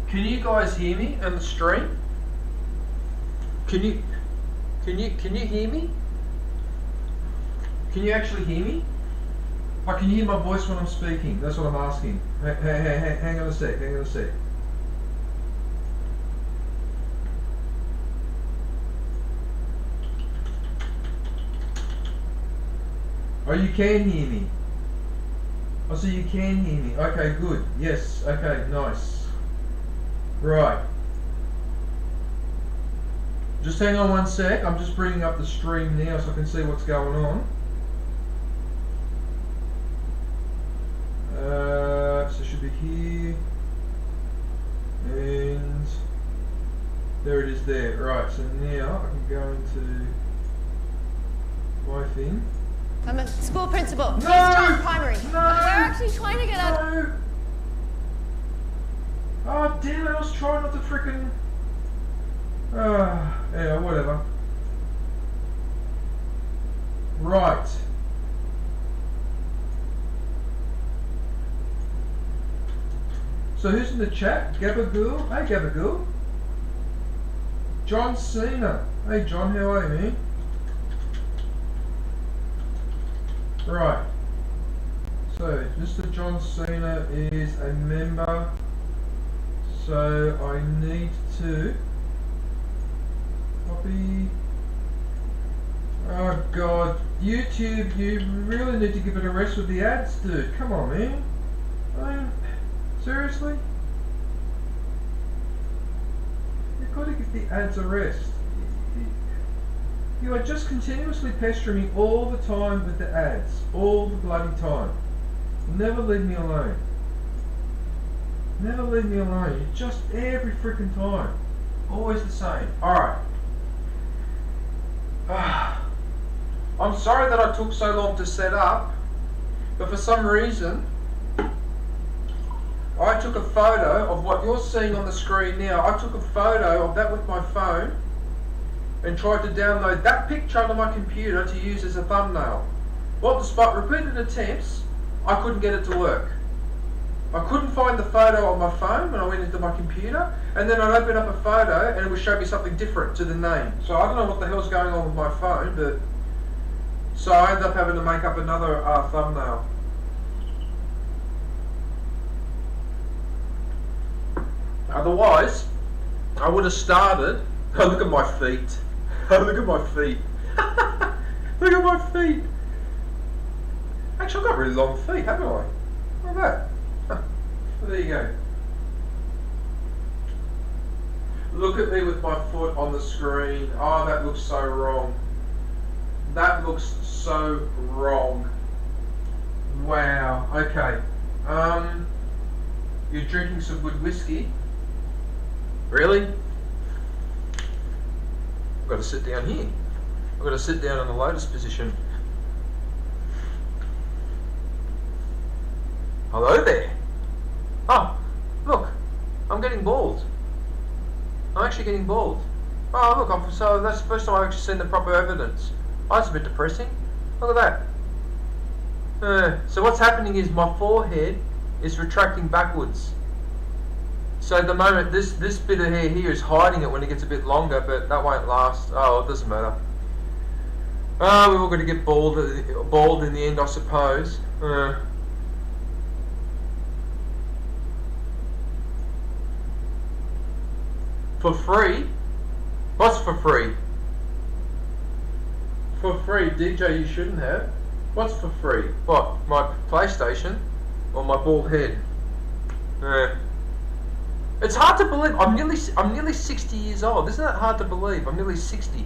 Can you guys hear me on the stream? Can you hear me? Can you actually hear me? Like, can you hear my voice when I'm speaking? That's what I'm asking. Hey, hang on a sec. Oh, you can hear me. Oh, so you can hear me. Okay, good. Yes. Okay, nice. Right. Just hang on one sec. I'm just bringing up the stream now so I can see what's going on. So it should be here. And there it is there. Right, so now I can go into my thing. I'm a school principal. No! East Charles Primary. No! We're actually trying to get out. No! Oh, damn it, I was trying not to frickin'... yeah, whatever. Right. So who's in the chat? Gabagool? Hey, Gabagool. John Cena. Hey, John, how are you, man? Right. So, Mr. John Cena is a member. So, I need to copy. Oh, God. YouTube, you really need to give it a rest with the ads, dude. Come on, man. I mean, seriously? You've got to give the ads a rest. You are just continuously pestering me all the time with the ads. All the bloody time. Never leave me alone. Never leave me alone. You just every freaking time. Always the same. Alright. I'm sorry that I took so long to set up, but for some reason I took a photo of what you're seeing on the screen now. I took a photo of that with my phone and tried to download that picture onto my computer to use as a thumbnail. Well, despite repeated attempts, I couldn't get it to work. I couldn't find the photo on my phone when I went into my computer, and then I'd open up a photo and it would show me something different to the name. So I don't know what the hell's going on with my phone, but so I ended up having to make up another thumbnail. Otherwise, I would have started. Oh, look at my feet. Oh, look at my feet. Look at my feet. Actually, I've got really long feet, haven't I? Look at that. Well, there you go. Look at me with my foot on the screen. Oh, that looks so wrong. That looks so wrong. Wow. Okay. You're drinking some good whiskey. Really? I've got to sit down here. I've got to sit down in the lotus position. Hello there. Oh, look. I'm getting bald. I'm actually getting bald. Oh, look. So that's the first time I've actually seen the proper evidence. Oh, that's a bit depressing. Look at that. So what's happening is my forehead is retracting backwards. So at the moment, this bit of hair here is hiding it when it gets a bit longer, but that won't last. Oh, it doesn't matter. Oh, we're all going to get bald in the end, I suppose. For free? What's for free? For free, DJ, you shouldn't have. What's for free? What? My PlayStation or my bald head? It's hard to believe. I'm nearly 60 years old. Isn't that hard to believe? I'm nearly 60.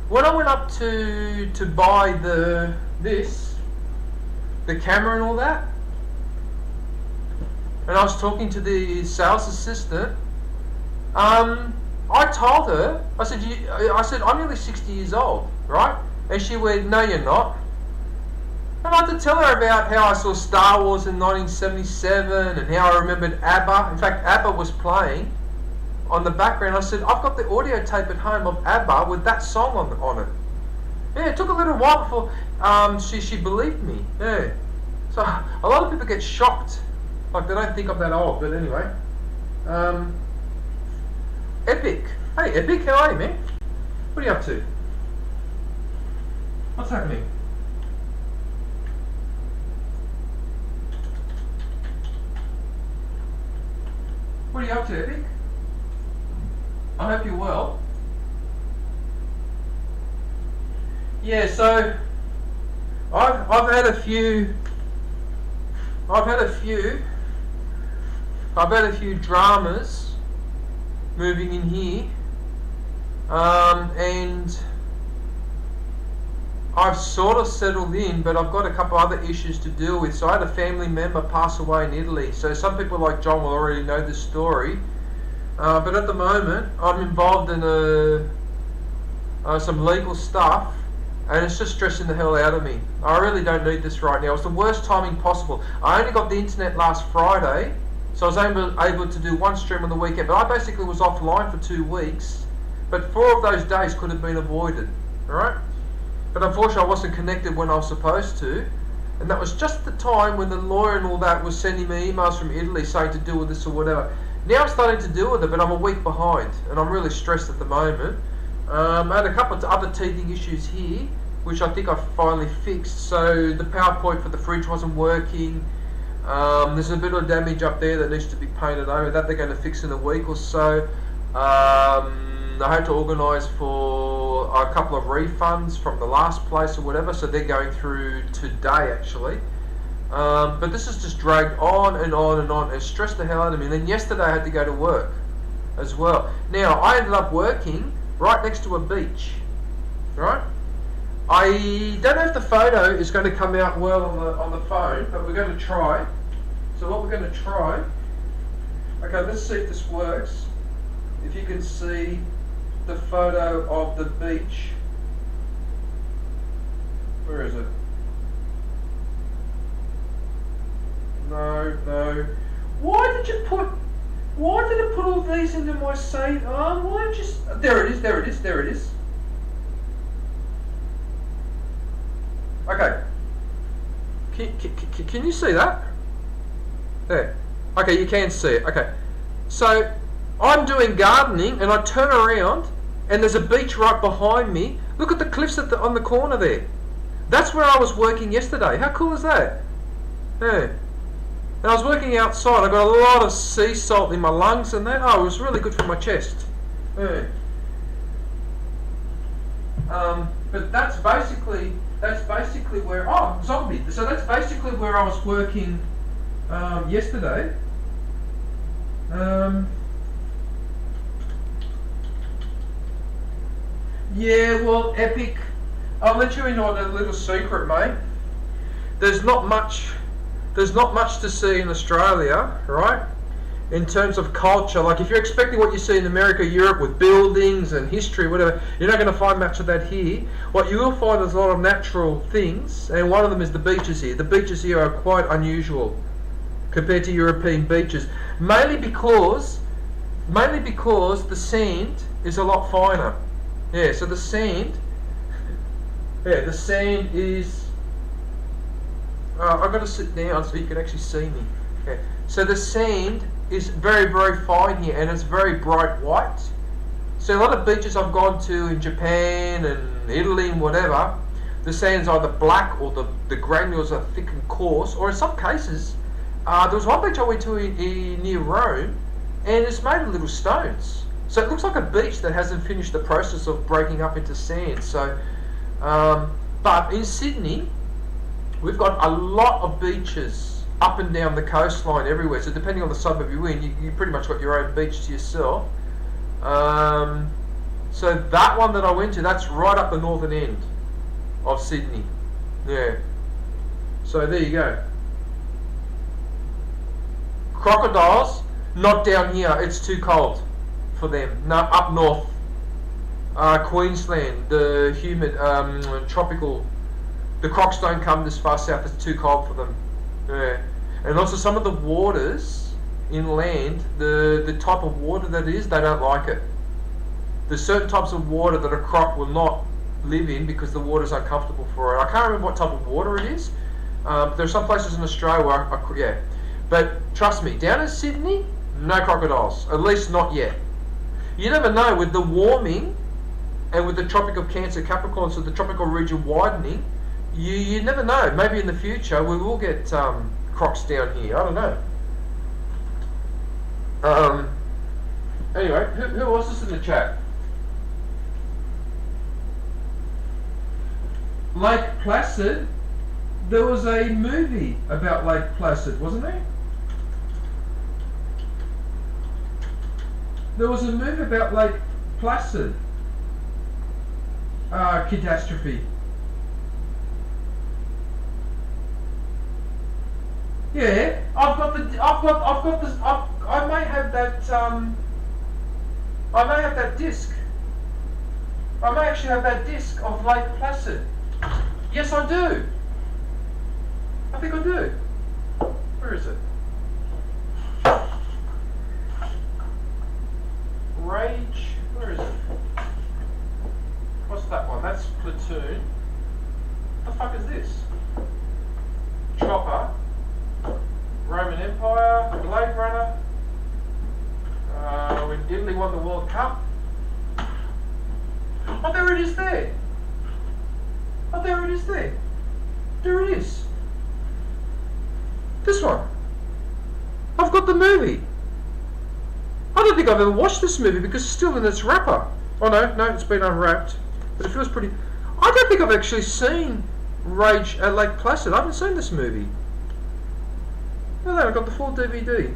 When I went up to buy the camera and all that, and I was talking to the sales assistant, I told her, I said I'm nearly 60 years old, right? And she went, no, you're not. And I had to tell her about how I saw Star Wars in 1977 and how I remembered ABBA. In fact, ABBA was playing on the background. I said, I've got the audio tape at home of ABBA with that song on it. Yeah, it took a little while before she believed me. Yeah. So a lot of people get shocked. Like they don't think I'm that old, but anyway. Epic. Hey, Epic, how are you, man? What are you up to? What's happening? What are you up to, Epic? I hope you're well. Yeah, so I've had a few dramas moving in here, and I've sort of settled in, but I've got a couple other issues to deal with. So I had a family member pass away in Italy. So some people like John will already know this story. But at the moment, I'm involved in some legal stuff, and it's just stressing the hell out of me. I really don't need this right now. It's the worst timing possible. I only got the internet last Friday, so I was able to do one stream on the weekend. But I basically was offline for 2 weeks. But 4 of those days could have been avoided. Alright? But unfortunately I wasn't connected when I was supposed to. And that was just the time when the lawyer and all that was sending me emails from Italy saying to deal with this or whatever. Now I'm starting to deal with it, but I'm a week behind. And I'm really stressed at the moment. I had a couple of other teething issues here, which I think I finally fixed. So the PowerPoint for the fridge wasn't working. There's a bit of damage up there that needs to be painted over. That they're going to fix in a week or so. I had to organise for a couple of refunds from the last place or whatever, so they're going through today actually. But this has just dragged on and on and on and stressed the hell out of me. And then yesterday I had to go to work as well. Now I ended up working right next to a beach, right? I don't know if the photo is going to come out well on the phone, but we're going to try. So what we're going to try, okay, let's see if this works. If you can see the photo of the beach. Where is it? No. Why did it put all these into my save? Why just... There it is. Okay. Can you see that? There. Okay, you can see it. Okay. So, I'm doing gardening and I turn around and there's a beach right behind me. Look at the cliffs on the corner there. That's where I was working yesterday. How cool is that? Yeah. And I was working outside. I got a lot of sea salt in my lungs and that. Oh, it was really good for my chest. Yeah. But that's basically where... Oh, zombie. So that's basically where I was working yesterday. Yeah, well, Epic, I'll let you in on a little secret, mate. There's not much to see in Australia, right? In terms of culture, like if you're expecting what you see in America, Europe with buildings and history, whatever, you're not going to find much of that here. What you will find is a lot of natural things, and one of them is the beaches here. The beaches here are quite unusual compared to European beaches, mainly because the sand is a lot finer. Yeah, so the sand is... I've got to sit down so you can actually see me. Okay. So the sand is very, very fine here, and it's very bright white. So a lot of beaches I've gone to in Japan and Italy and whatever, the sand's either black or the granules are thick and coarse, or in some cases, there was one beach I went to near Rome, and it's made of little stones. So it looks like a beach that hasn't finished the process of breaking up into sand. So, but in Sydney, we've got a lot of beaches up and down the coastline everywhere. So depending on the suburb you're in, you pretty much got your own beach to yourself. So that one that I went to, that's right up the northern end of Sydney. Yeah. So there you go. Crocodiles, not down here. It's too cold for them. No, up north. Queensland, the humid, tropical. The crocs don't come this far south. It's too cold for them. Yeah. And also some of the waters inland, the type of water that it is, they don't like it. There's certain types of water that a croc will not live in because the water's uncomfortable for it. I can't remember what type of water it is. There are some places in Australia where, yeah. But trust me, down in Sydney, no crocodiles. At least not yet. You never know with the warming and with the tropical Cancer Capricorn, so the tropical region widening. You never know. Maybe in the future we will get crocs down here. I don't know. Anyway, who else is in the chat? Lake Placid. There was a movie about Lake Placid, wasn't there? There was a movie about Lake Placid. Catastrophe. Yeah, I may have that. I may have that disc. I may actually have that disc of Lake Placid. Yes, I do. I think I do. Where is it? Rage. Where is it? What's that one? That's Platoon. What the fuck is this? Chopper. Roman Empire. Blade Runner. When Italy won the World Cup. Oh, there it is there. Oh, there it is there. There it is. This one. I've got the movie. I don't think I've ever watched this movie because it's still in its wrapper. Oh no, it's been unwrapped. But it feels pretty... I don't think I've actually seen Rage at Lake Placid. I haven't seen this movie. Oh no, I got the full DVD.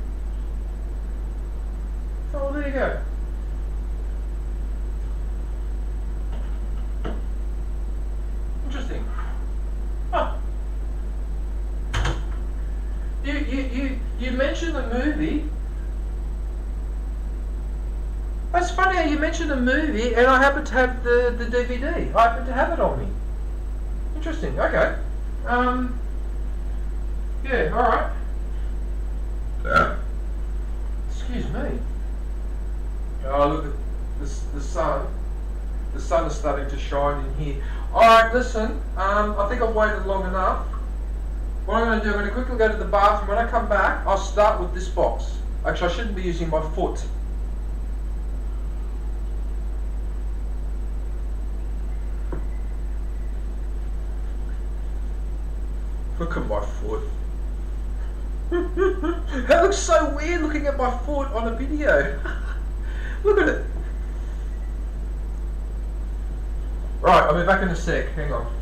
Oh, well, there you go. Interesting. Huh. You mentioned the movie. That's funny how you mentioned a movie and I happen to have the DVD. I happen to have it on me. Interesting, okay. Yeah, alright. Excuse me. Oh, look at the sun. The sun is starting to shine in here. Alright, listen, I think I've waited long enough. What I'm going to do, I'm going to quickly go to the bathroom. When I come back, I'll start with this box. Actually, I shouldn't be using my foot. Look at my foot. That looks so weird looking at my foot on a video. Look at it. Right, I'll be back in a sec. Hang on.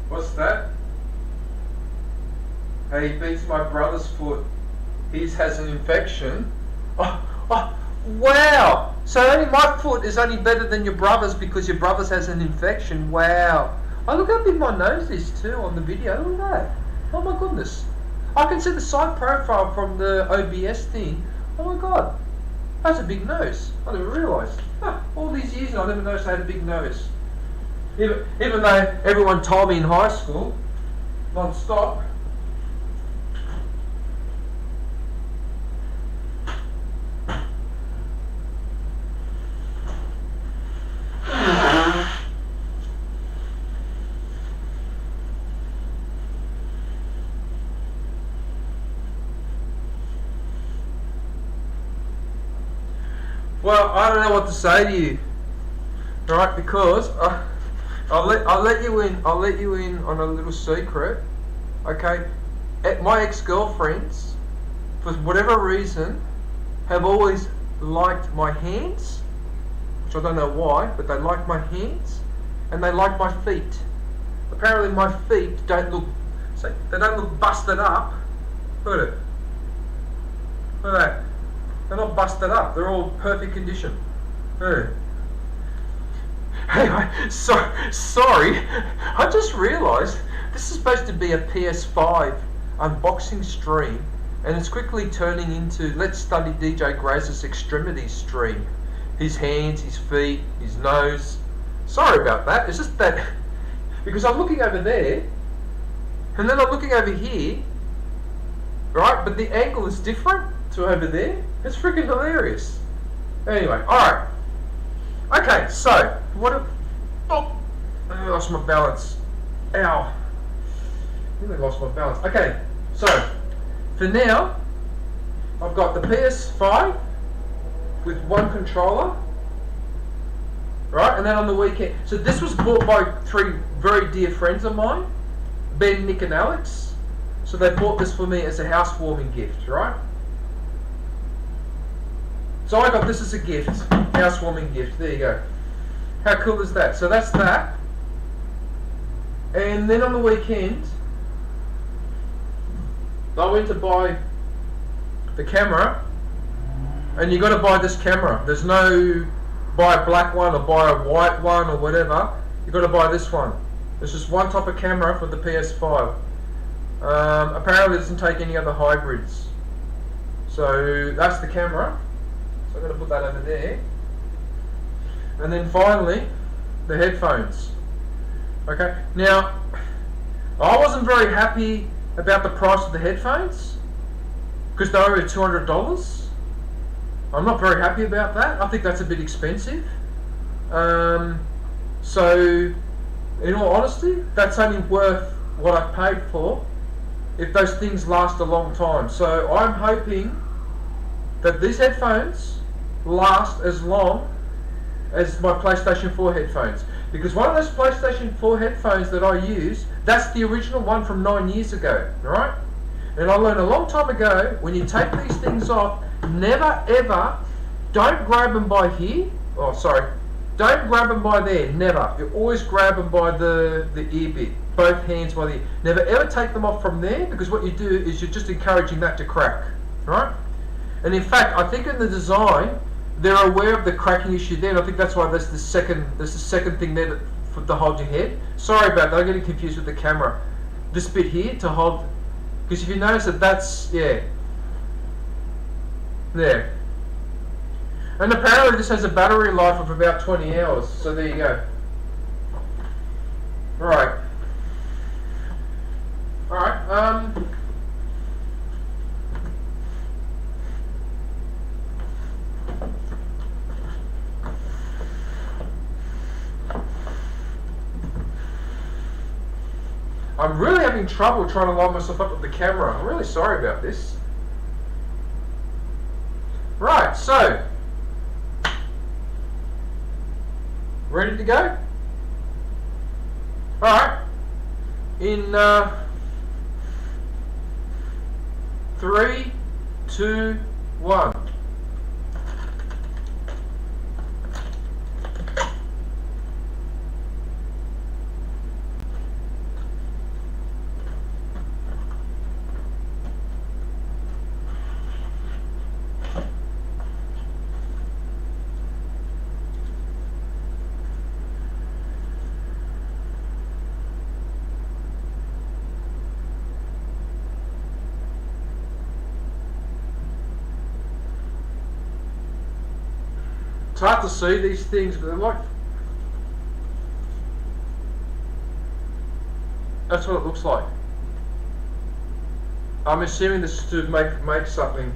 What's that? Hey, he beats my brother's foot. His has an infection. Oh, wow! So only my foot is only better than your brother's because your brother's has an infection. Wow! Oh, look how big my nose is too on the video. Look at that. Oh my goodness. I can see the side profile from the OBS thing. Oh my god. That's a big nose. I never realised. All these years I never noticed I had a big nose. Even though everyone told me in high school, non-stop. Well, I don't know what to say to you, right? Because I'll let you in. I'll let you in on a little secret. Okay, my ex-girlfriends, for whatever reason, have always liked my hands, which I don't know why, but they like my hands, and they like my feet. Apparently my feet don't look, they don't look busted up. Look at it. Look at that. They're not busted up. They're all perfect condition. Yeah. Anyway, sorry. I just realised this is supposed to be a PS5 unboxing stream, and it's quickly turning into Let's Study DJ Graz's extremities stream. His hands, his feet, his nose. Sorry about that. It's just that because I'm looking over there, and then I'm looking over here, right? But the angle is different to over there. It's freaking hilarious. Anyway, alright. Okay, so, I lost my balance. Ow. I really lost my balance. Okay, so, for now, I've got the PS5 with one controller. Right, and then on the weekend. So this was bought by 3 very dear friends of mine, Ben, Nick and Alex. So they bought this for me as a housewarming gift, right? So I got this as a gift, housewarming gift. There you go. How cool is that? So that's that. And then on the weekend, I went to buy the camera, and you got to buy this camera. There's no buy a black one or buy a white one or whatever. You got to buy this one. There's just one type of camera for the PS5. Apparently it doesn't take any other hybrids. So that's the camera. So I'm going to put that over there. And then finally, the headphones. Okay, now I wasn't very happy about the price of the headphones because they're over $200. I'm not very happy about that. I think that's a bit expensive. So, in all honesty, that's only worth what I paid for if those things last a long time. So I'm hoping that these headphones last as long as my PlayStation 4 headphones. Because one of those PlayStation 4 headphones that I use, that's the original one from 9 years ago, right? And I learned a long time ago, when you take these things off, never ever, don't grab them by here. Oh, sorry. Don't grab them by there, never. You always grab them by the ear bit, both hands by the ear. Never ever take them off from there, because what you do is you're just encouraging that to crack, right? And in fact, I think in the design, they're aware of the cracking issue there, and I think that's why there's the second thing there to hold your head. Sorry about that, I'm getting confused with the camera. This bit here to hold, because if you notice that's, yeah. There. And apparently this has a battery life of about 20 hours, so there you go. Alright. Alright, I'm really having trouble trying to line myself up with the camera. I'm really sorry about this. Right, so ready to go? Alright. In 3, 2, 1. It's hard to see these things, but they're like, that's what it looks like. I'm assuming this is to make something.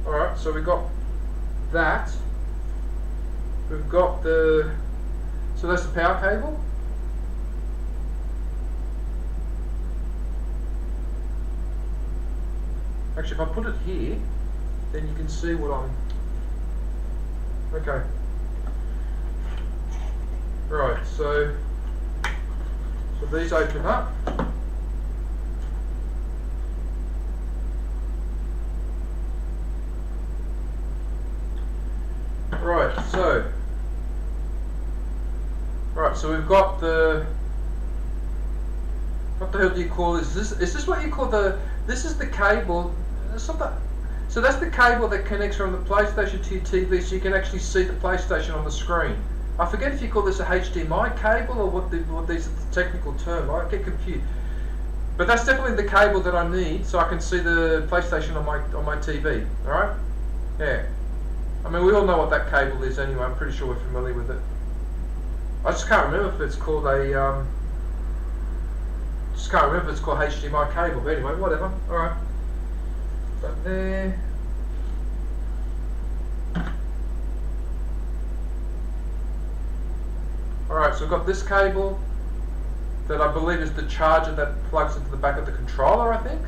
Alright, so we've got that. We've got the, so that's the power cable. Actually, if I put it here, then you can see what I'm, okay. Right, so these open up. so we've got the... What the hell do you call this? Is this what you call the... This is the cable... It's not that... So that's the cable that connects from the PlayStation to your TV, so you can actually see the PlayStation on the screen. I forget if you call this a HDMI cable or what these are the technical term. I get confused. But that's definitely the cable that I need, so I can see the PlayStation on my TV. All right? Yeah. I mean, we all know what that cable is anyway. I'm pretty sure we're familiar with it. I just can't remember if it's called a... Just can't remember if it's called HDMI cable. But anyway, whatever. All right. But there. Alright, so we've got this cable that I believe is the charger that plugs into the back of the controller, I think.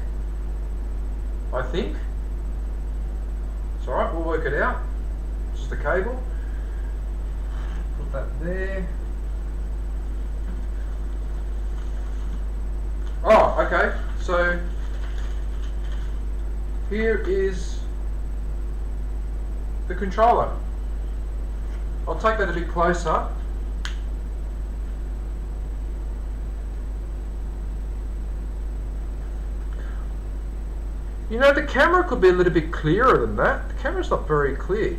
It's alright, we'll work it out. It's just a cable. Put that there. Oh, okay, so here is the controller. I'll take that a bit closer. You know, the camera could be a little bit clearer than that. The camera's not very clear.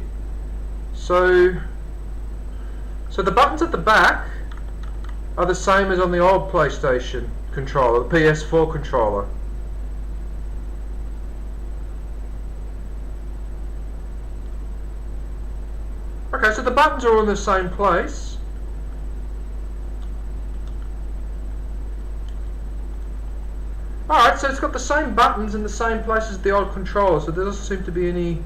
So the buttons at the back are the same as on the old PlayStation controller, the PS4 controller. Okay, so the buttons are all in the same place. Alright, so it's got the same buttons in the same place as the old controller, so there doesn't seem to be any...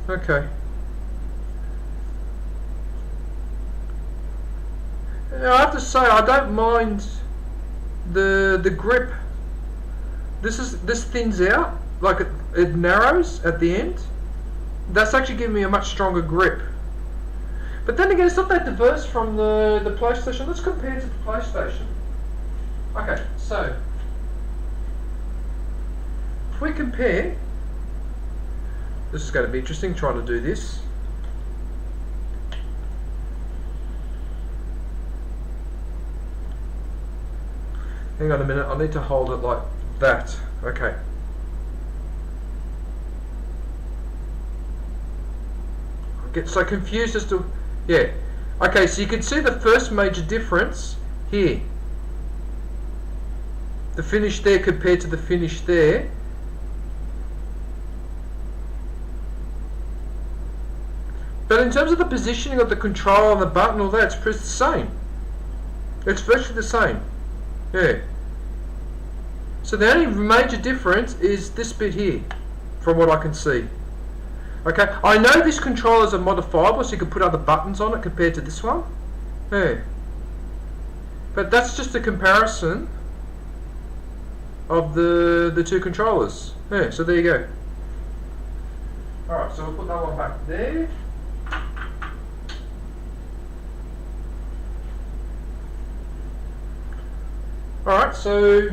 Okay. I have to say, I don't mind the grip. This thins out, like it narrows at the end. That's actually giving me a much stronger grip. But then again, it's not that diverse from the PlayStation. Let's compare it to the PlayStation. Okay, so if we compare, this is going to be interesting trying to do this. Hang on a minute, I need to hold it like that. Okay. I get so confused as to... Yeah. Okay, so you can see the first major difference here. The finish there compared to the finish there. But in terms of the positioning of the controller and the button, all that, it's the same. It's virtually the same. Yeah. So the only major difference is this bit here, from what I can see. Okay, I know these controllers are modifiable, so you can put other buttons on it compared to this one. Yeah. But that's just a comparison of the two controllers. Yeah, so there you go. Alright, so we'll put that one back there. Alright, so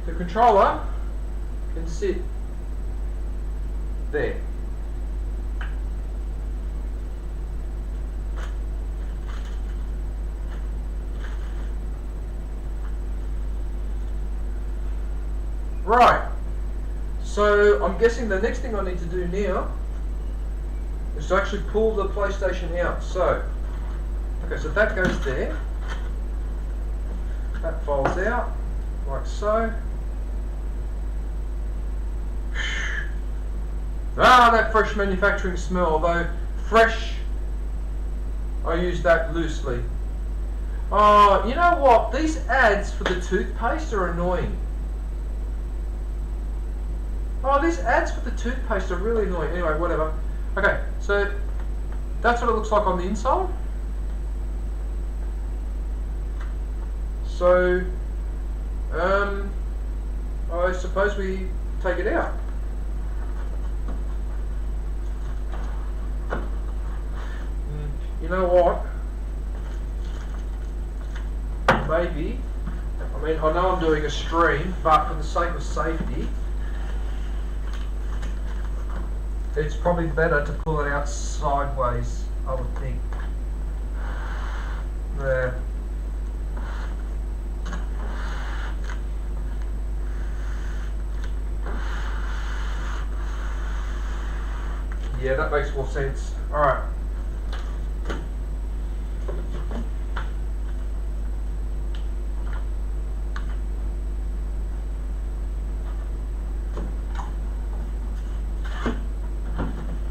the controller can sit there. Right, so I'm guessing the next thing I need to do now is to actually pull the PlayStation out. So, okay, so that goes there. That folds out, like so. Ah, that fresh manufacturing smell, although fresh, I use that loosely. Oh, you know what? These ads for the toothpaste are annoying. Oh, these ads for the toothpaste are really annoying. Anyway, whatever. Okay, so that's what it looks like on the inside. So, I suppose we take it out. You know what? Maybe. I mean, I know I'm doing a stream, but for the sake of safety, it's probably better to pull it out sideways, I would think. there. Yeah, that makes more sense. Alright.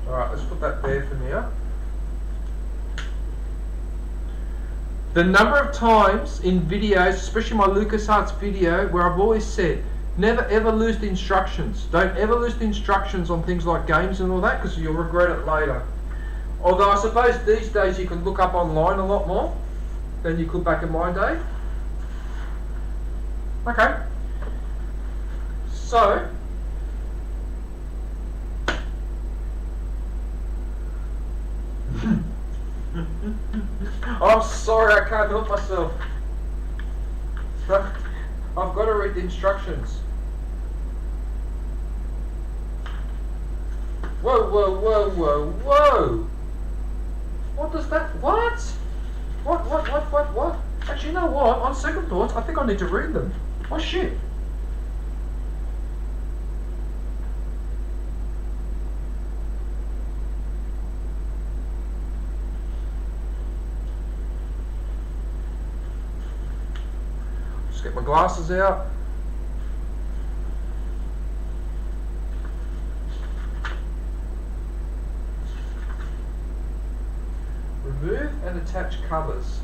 Alright, let's put that there for now. The number of times in videos, especially my LucasArts video, where I've always said, never ever lose the instructions. Don't ever lose the instructions on things like games and all that, because you'll regret it later. Although I suppose these days you can look up online a lot more than you could back in my day. Okay. So, I'm sorry, I can't help myself. I've got to read the instructions. Whoa, whoa, whoa, whoa, whoa! What does that... What? What? Actually, you know what? On second thoughts, I think I need to read them. Oh, shit. Just get my glasses out. Remove and attach covers.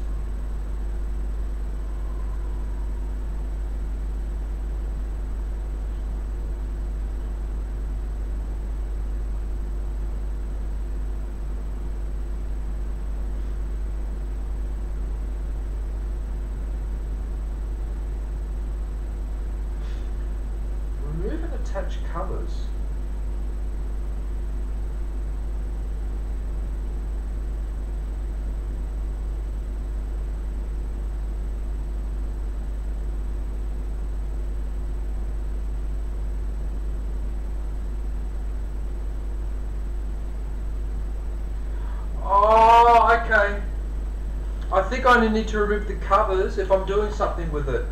Remove and attach covers. Oh, okay. I think I only need to remove the covers if I'm doing something with it.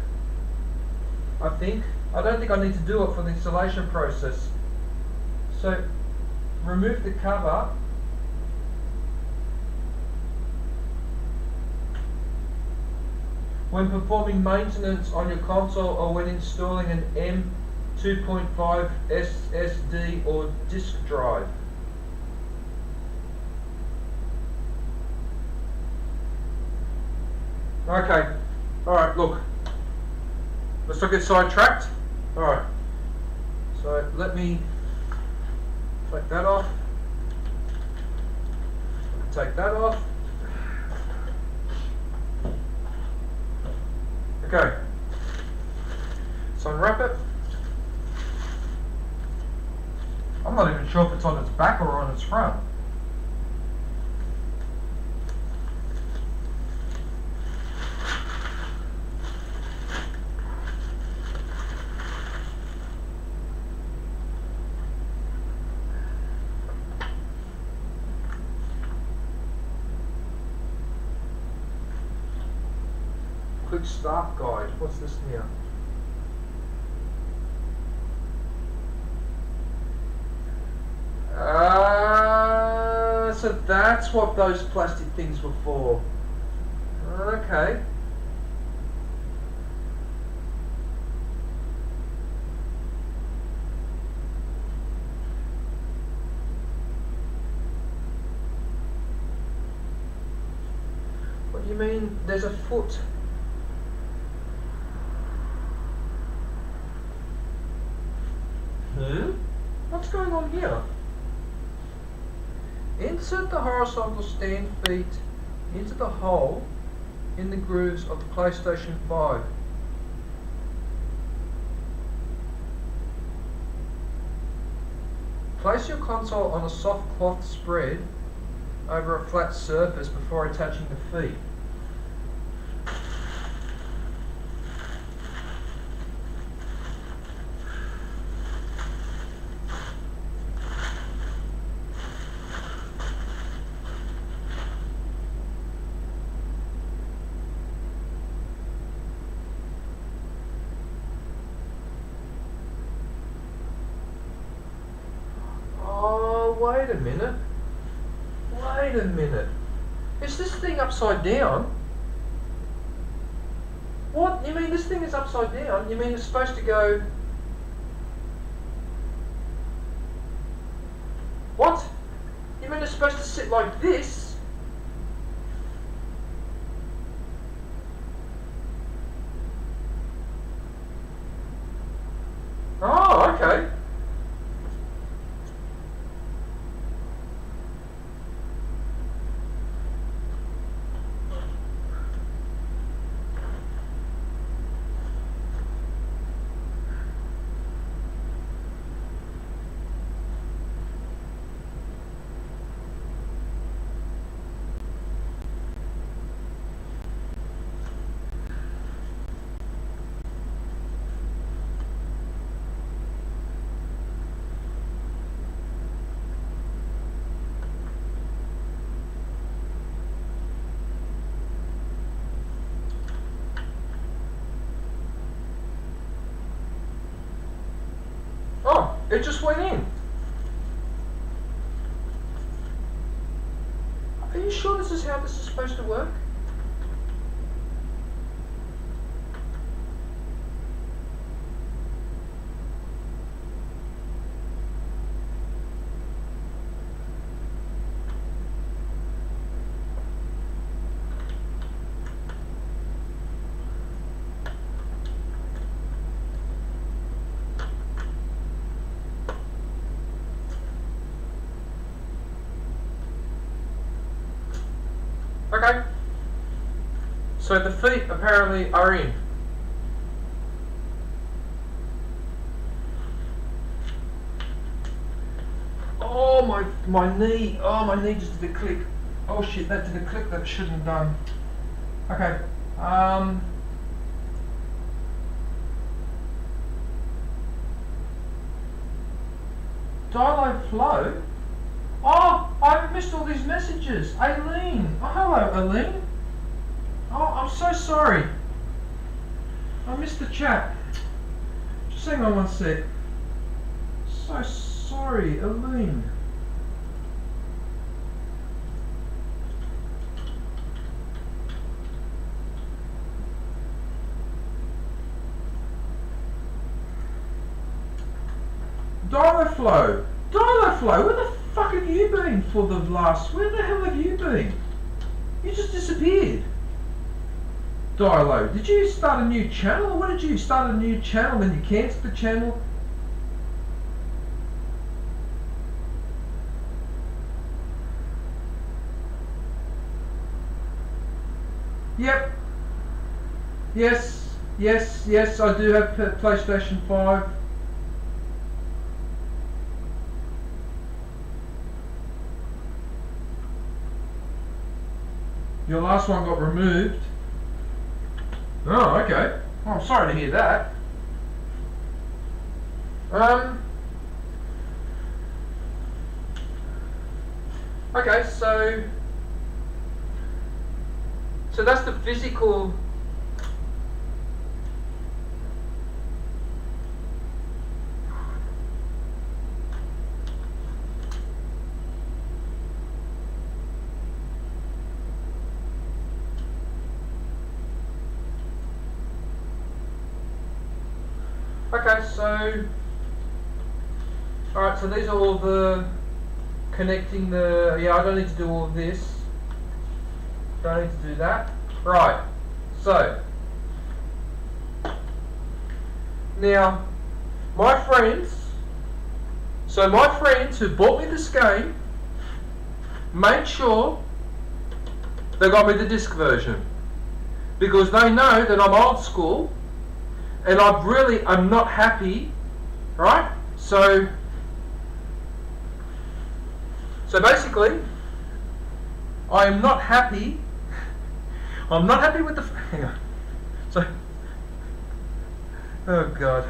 I think. I don't think I need to do it for the installation process. So, remove the cover. When performing maintenance on your console or when installing an M.2.5 SSD or disk drive. Okay, alright, look. Let's not get sidetracked. Alright. So let me take that off. Take that off. Okay. So unwrap it. I'm not even sure if it's on its back or on its front. Quick start guide. What's this here? So that's what those plastic things were for. Okay. What do you mean there's a foot? What's going on here? Insert the horizontal stand feet into the hole in the grooves of the PlayStation 5. Place your console on a soft cloth spread over a flat surface before attaching the feet. Wait a minute. Wait a minute. Is this thing upside down? What? You mean this thing is upside down? You mean it's supposed to go... What? You mean it's supposed to sit like this? Oh, okay. Oh, it just went in. Are you sure this is how this is supposed to work? Okay. So the feet apparently are in. Oh my knee. Oh, my knee just did a click. Oh shit, that did a click that it shouldn't have done. Okay. Dialogue flow? Oh, I've missed all these messages. Aileen. Oh, hello, Aileen. Oh, I'm so sorry. I missed the chat. Just hang on one sec. So sorry, Aileen. Dialoflow. Dialoflow, where the fuck have you been for the last... Where the hell have you been? You just disappeared. Dialo, did you start a new channel? Or what did you start a new channel then you cancelled the channel? Yep. Yes, I do have PlayStation 5. Your last one got removed. Oh, okay. Oh, I'm sorry to hear that. Okay, so that's the physical. Okay, so alright, so these are all the connecting the, yeah, I don't need to do all of this. Don't need to do that. Right, so now my friends who bought me this game made sure they got me the disc version because they know that I'm old school. And I'm not happy, right? So basically, I am not happy. I'm not happy with the. Hang on. So, oh god,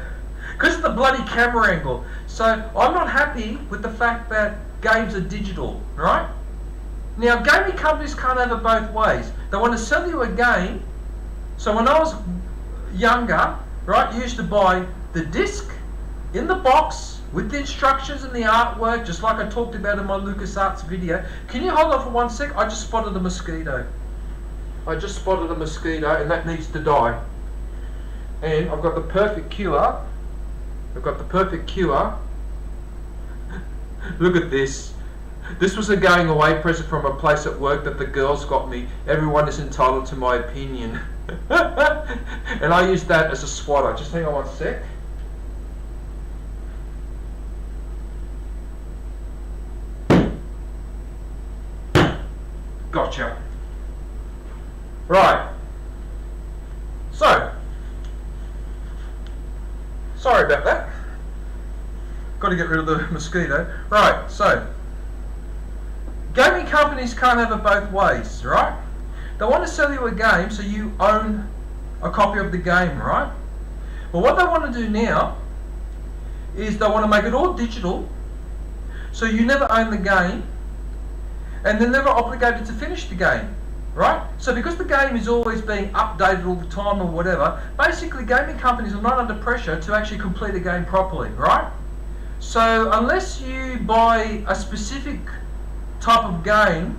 because of the bloody camera angle. So I'm not happy with the fact that games are digital, right? Now, gaming companies can't have it both ways. They want to sell you a game. So when I was younger. Right, you used to buy the disc in the box with the instructions and the artwork, just like I talked about in my LucasArts video. Can you hold on for 1 sec? I just spotted a mosquito. I just spotted a mosquito, and that needs to die. And I've got the perfect cure. I've got the perfect cure. Look at this. This was a going away present from a place at work that the girls got me. Everyone is entitled to my opinion. And I used that as a swatter. Just hang on 1 sec. Gotcha. Right. So, sorry about that. Got to get rid of the mosquito. Right, so, gaming companies can't have it both ways, right? They want to sell you a game so you own a copy of the game, right? But what they want to do now is they want to make it all digital so you never own the game and they're never obligated to finish the game, right? So because the game is always being updated all the time or whatever, basically gaming companies are not under pressure to actually complete a game properly, right? So unless you buy a specific type of game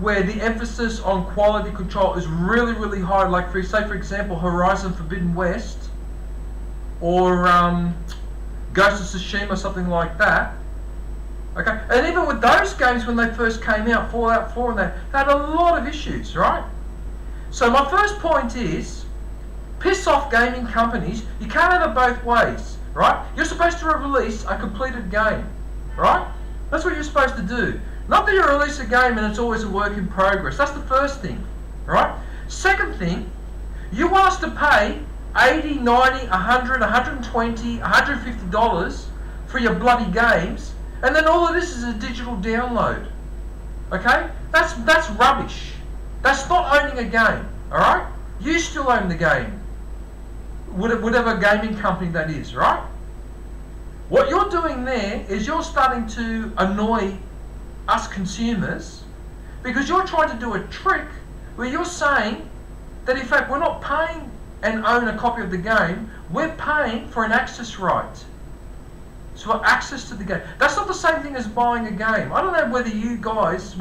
where the emphasis on quality control is really, really high, like for example Horizon Forbidden West or Ghost of Tsushima, something like that. Okay, and even with those games when they first came out, Fallout 4 and that, they had a lot of issues, right? So my first point is, piss off gaming companies. You can't have it both ways, right? You're supposed to release a completed game, right? That's what you're supposed to do. Not that you release a game and it's always a work in progress. That's the first thing, right? Second thing, you want us to pay $80, $90, $100, $120, $150 for your bloody games, and then all of this is a digital download. Okay? That's rubbish. That's not owning a game, alright? You still own the game. Whatever gaming company that is, right? What you're doing there is you're starting to annoy us consumers because you're trying to do a trick where you're saying that in fact we're not paying and own a copy of the game, we're paying for an access right. So access to the game. That's not the same thing as buying a game. I don't know whether you guys,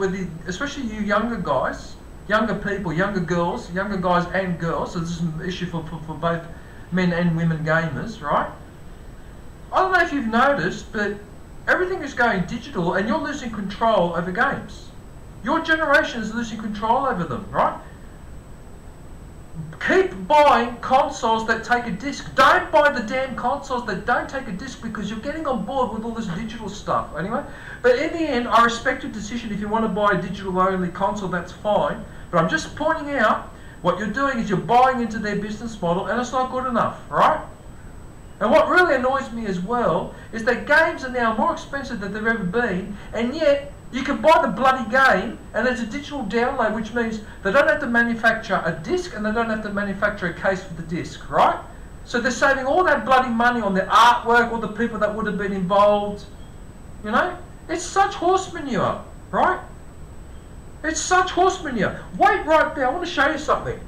especially you younger guys, younger people, younger girls, younger guys and girls, so this is an issue for both men and women gamers, right? I don't know if you've noticed, but everything is going digital and you're losing control over games. Your generation is losing control over them, right? Keep buying consoles that take a disc. Don't buy the damn consoles that don't take a disc because you're getting on board with all this digital stuff. Anyway, but in the end, I respect your decision. If you want to buy a digital-only console, that's fine. But I'm just pointing out what you're doing is you're buying into their business model, and it's not good enough, right? And what really annoys me as well is that games are now more expensive than they've ever been, and yet you can buy the bloody game and it's a digital download, which means they don't have to manufacture a disc and they don't have to manufacture a case for the disc, right? So they're saving all that bloody money on the artwork, all the people that would have been involved. You know? It's such horse manure, right? It's such horse manure. Wait right there, I want to show you something.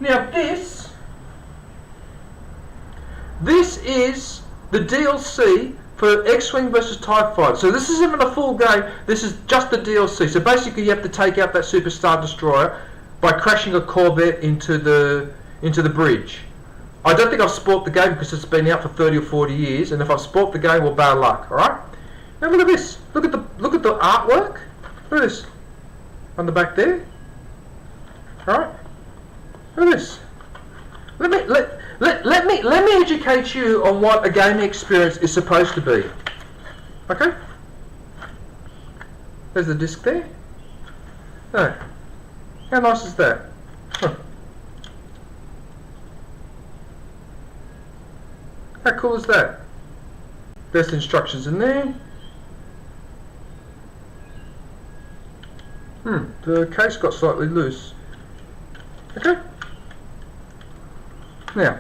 Now this is the DLC for X-Wing versus TIE Fighter. So this isn't even a full game, this is just the DLC. So basically you have to take out that Super Star Destroyer by crashing a Corvette into the bridge. I don't think I've spoilt the game because it's been out for 30 or 40 years, and if I've spoilt the game, well, bad luck, alright? Now look at this. Look at the artwork. Look at this. On the back there. Alright? Look at this. Let me educate you on what a gaming experience is supposed to be. Okay? There's the disc there. No. How nice is that? Huh. How cool is that? There's the instructions in there. The case got slightly loose. Okay? Now,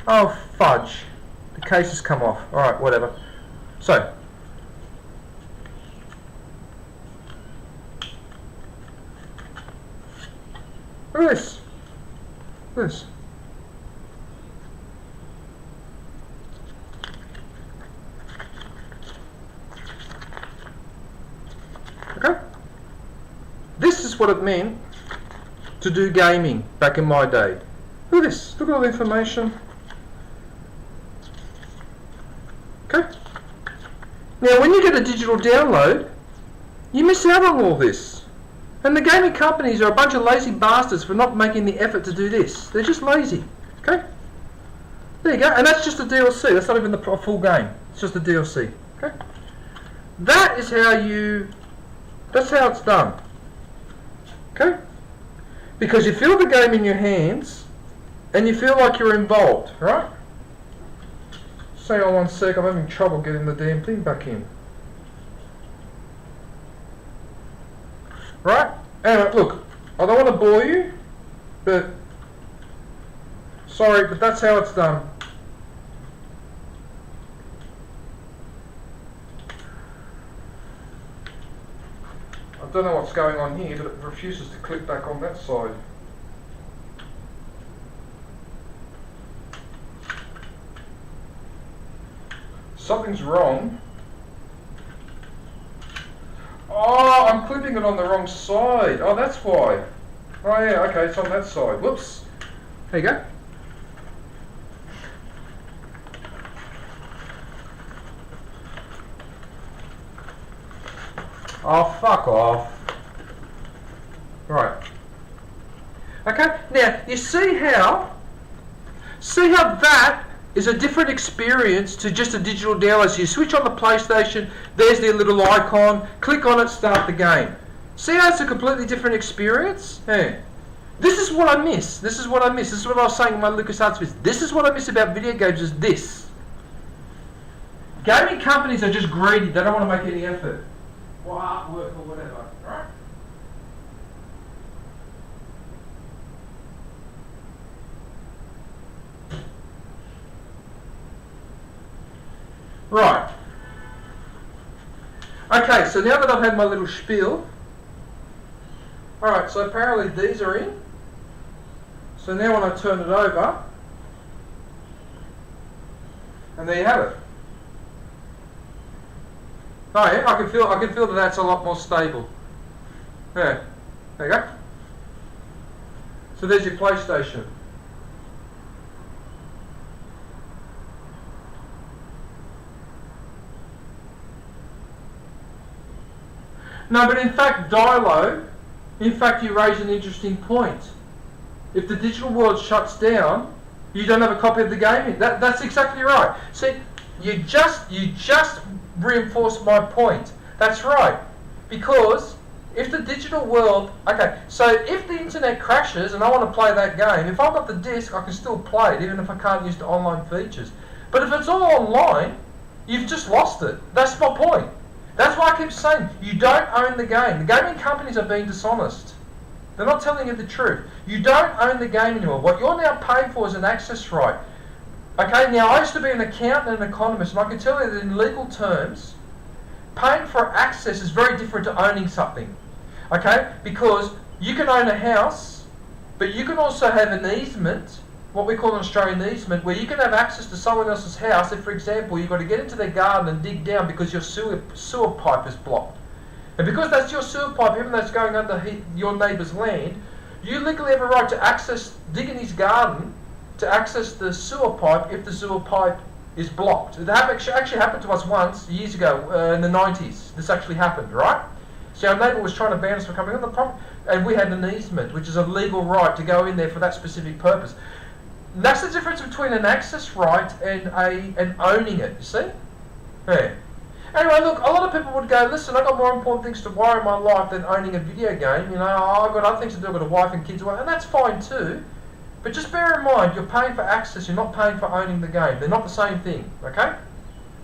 oh fudge, the case has come off. Alright, whatever. So, look at this. Look at this. Okay? This is what it meant to do gaming back in my day. Look at this. Look at all the information. Okay? Now, when you get a digital download, you miss out on all this. And the gaming companies are a bunch of lazy bastards for not making the effort to do this. They're just lazy. Okay? There you go. And that's just a DLC. That's not even the full game. It's just a DLC. Okay? That is how you... That's how it's done. Okay? Because you feel the game in your hands and you feel like you're involved, right? Hang on one sec, I'm having trouble getting the damn thing back in. Right? Anyway, look, I don't want to bore you, but sorry, but that's how it's done. I don't know what's going on here, but it refuses to click back on that side. Something's wrong. Oh, I'm clipping it on the wrong side. Oh, that's why. Oh yeah, okay, it's on that side. Whoops. There you go. Oh, fuck off. Right. Okay, now, you see how that is a different experience to just a digital download. So you switch on the PlayStation, there's their little icon, click on it, start the game. See how it's a completely different experience? Yeah. This is what I miss. This is what I miss. This is what I was saying in my LucasArts videos. This is what I miss about video games is this. Gaming companies are just greedy. They don't want to make any effort. Or artwork or whatever. Right? Right. Okay, so now that I've had my little spiel, alright, so apparently these are in. So now when I turn it over, and there you have it. Oh yeah, I can feel that that's a lot more stable. Yeah, there you go. So there's your PlayStation. No, but in fact, Dilo, in fact, you raise an interesting point. If the digital world shuts down, you don't have a copy of the game. That's exactly right. See, you just reinforced my point. That's right. Because if the digital world, okay, so if the internet crashes and I want to play that game, if I've got the disc, I can still play it, even if I can't use the online features. But if it's all online, you've just lost it. That's my point. That's why I keep saying, you don't own the game. The gaming companies are being dishonest. They're not telling you the truth. You don't own the game anymore. What you're now paying for is an access right. Okay, now I used to be an accountant and an economist, and I can tell you that in legal terms, paying for access is very different to owning something. Okay, because you can own a house, but you can also have an easement, what we call an Australian easement, where you can have access to someone else's house if, for example, you've got to get into their garden and dig down because your sewer pipe is blocked. And because that's your sewer pipe, even though it's going under your neighbour's land, you legally have a right to dig in his garden to access the sewer pipe if the sewer pipe is blocked. It actually happened to us once, years ago, in the 90s. This actually happened, right? So our neighbour was trying to ban us from coming on the property, and we had an easement, which is a legal right to go in there for that specific purpose. And that's the difference between an access right and owning it, you see? Yeah. Anyway, look, a lot of people would go, listen, I've got more important things to worry in my life than owning a video game. You know, I've got other things to do, I've got a wife and kids, and that's fine too. But just bear in mind, you're paying for access, you're not paying for owning the game. They're not the same thing, okay?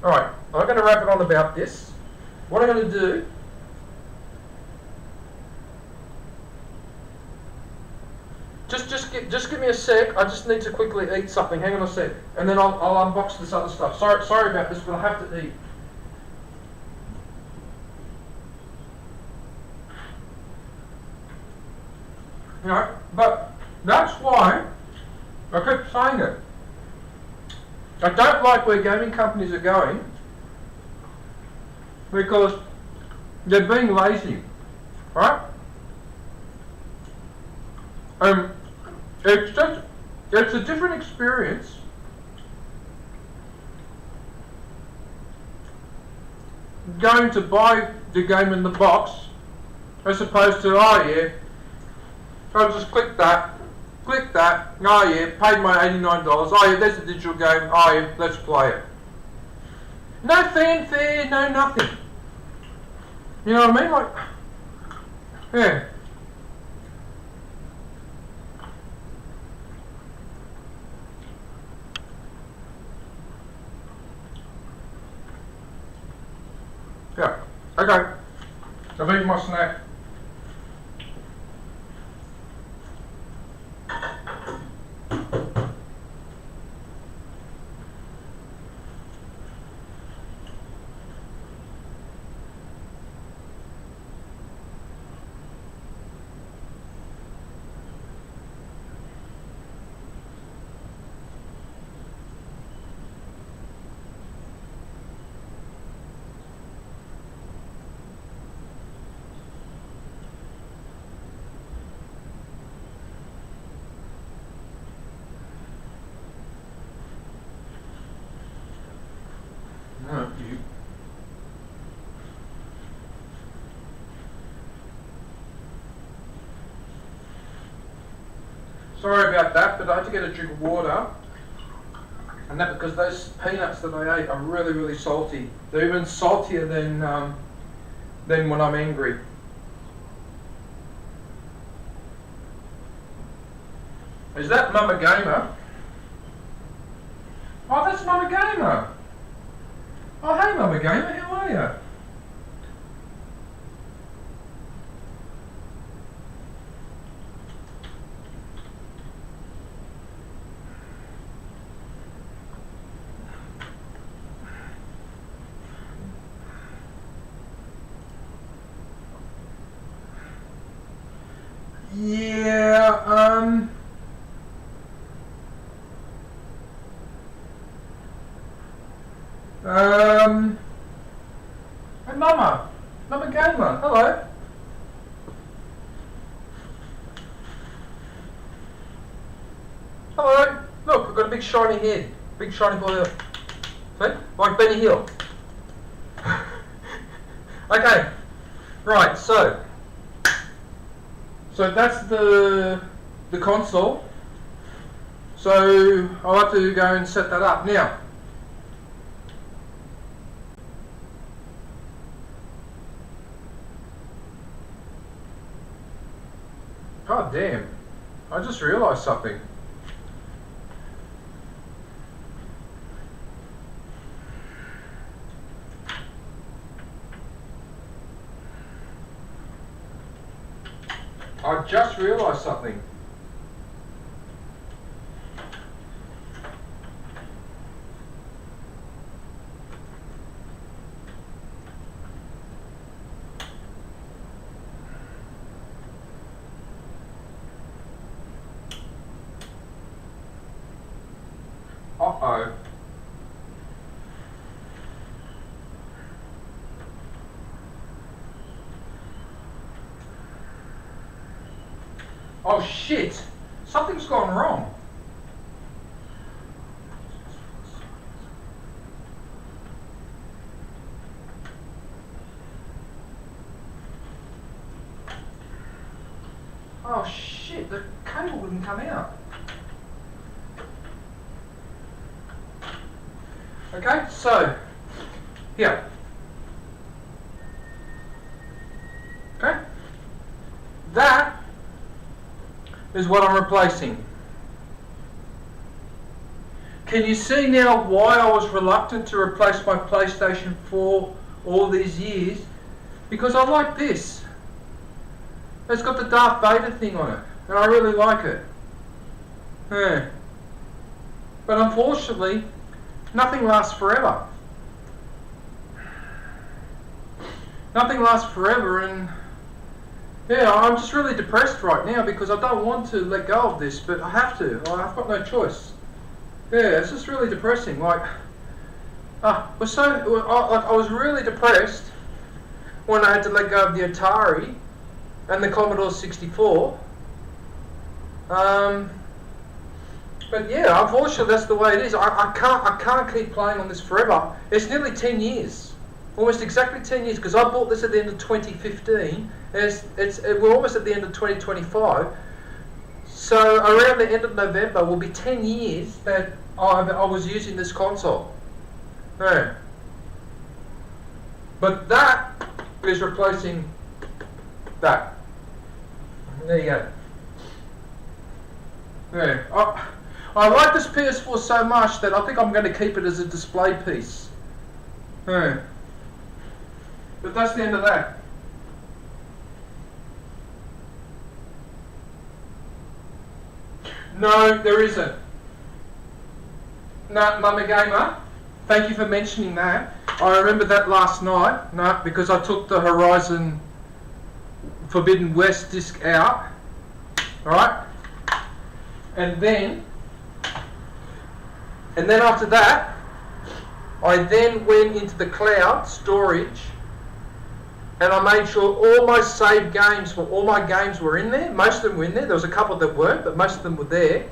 Alright, I'm going to wrap it on about this. What I'm going to do... Just give me a sec. I just need to quickly eat something. Hang on a sec, and then I'll unbox this other stuff. Sorry about this, but I have to eat. You know, but that's why I keep saying it. I don't like where gaming companies are going because they're being lazy, right? It's a different experience going to buy the game in the box as opposed to, oh yeah, I'll just click that, oh yeah, paid my $89, oh yeah, there's a digital game, oh yeah, let's play it. No fanfare, no nothing. You know what I mean? Like, yeah. Yeah, okay. I've eaten my snack. No, you. Sorry about that, but I had to get a drink of water. And that because those peanuts that I ate are really, really salty. They're even saltier than when I'm angry. Is that Mama Gamer? Oh, that's Mama Gamer. Oh, hey Mama Gamer, how are you? Yeah, hey Mama Gamer, hello. Hello, look, I've got a big shiny head, big shiny boy. See, like Benny Hill. Okay, right, so that's the console. So I'll have to go and set that up now. God damn, I just realised something. I just realised something. Uh-oh. Oh shit! Something's gone wrong. Oh shit, the cable wouldn't come out. Okay, so, here. Okay? That is what I'm replacing. Can you see now why I was reluctant to replace my PlayStation 4 all these years? Because I like this. It's got the Darth Vader thing on it, and I really like it. Yeah. But unfortunately, nothing lasts forever. Nothing lasts forever, and yeah, I'm just really depressed right now because I don't want to let go of this, but I have to. I've got no choice. Yeah, it's just really depressing. Like, I was really depressed when I had to let go of the Atari and the Commodore 64. But yeah, unfortunately, that's the way it is. I can't keep playing on this forever. It's nearly 10 years, almost exactly 10 years, because I bought this at the end of 2015. We're almost at the end of 2025. So around the end of November will be 10 years that I was using this console. Yeah. But that is replacing that. There you go. Yeah. I like this PS4 so much that I think I'm going to keep it as a display piece. Yeah. But that's the end of that. No, there isn't. No, Mama Gamer, thank you for mentioning that. I remember that last night, no, because I took the Horizon Forbidden West disc out. Alright? And then after that, I then went into the cloud storage and I made sure all my saved games, all my games were in there. Most of them were in there. There was a couple that weren't, but most of them were there.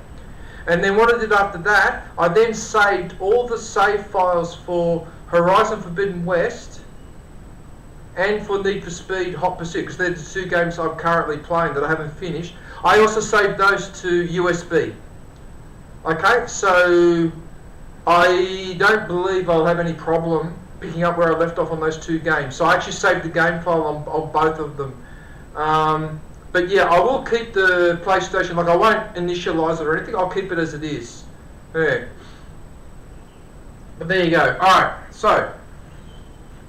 And then what I did after that, I then saved all the save files for Horizon Forbidden West and for Need for Speed Hot Pursuit, because they're the two games I'm currently playing that I haven't finished. I also saved those to USB. Okay, so I don't believe I'll have any problem picking up where I left off on those two games. So I actually saved the game file on both of them. But yeah, I will keep the PlayStation, like I won't initialize it or anything, I'll keep it as it is. Yeah. But there you go. Alright, so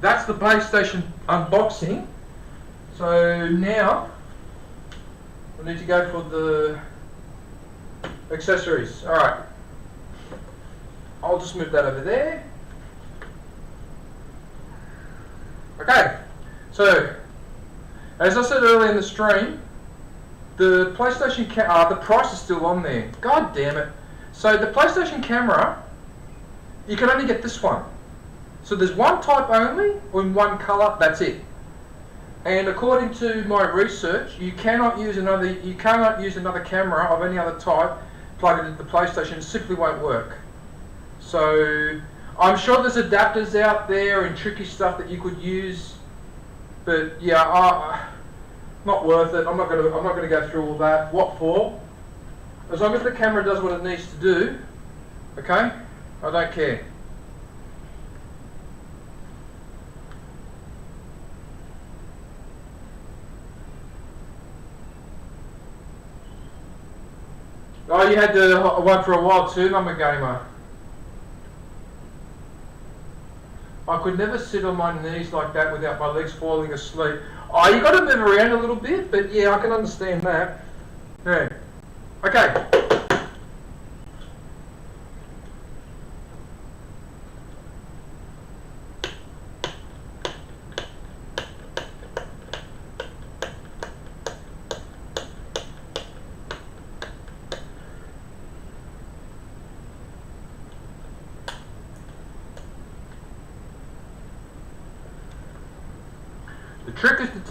that's the PlayStation unboxing. So now we need to go for the accessories. Alright. I'll just move that over there. Okay, so as I said earlier in the stream, the PlayStation the price is still on there. God damn it. So the PlayStation camera, you can only get this one. So there's one type only, in one colour, that's it. And according to my research, you cannot use another camera of any other type, plug it into the PlayStation, it simply won't work. So I'm sure there's adapters out there and tricky stuff that you could use, but yeah, not worth it. I'm not gonna go through all that. What for? As long as the camera does what it needs to do, okay? I don't care. Oh, you had the one for a while too, Mama Gamer. I could never sit on my knees like that without my legs falling asleep. Oh, you got to move around a little bit, but yeah, I can understand that. Yeah. Okay.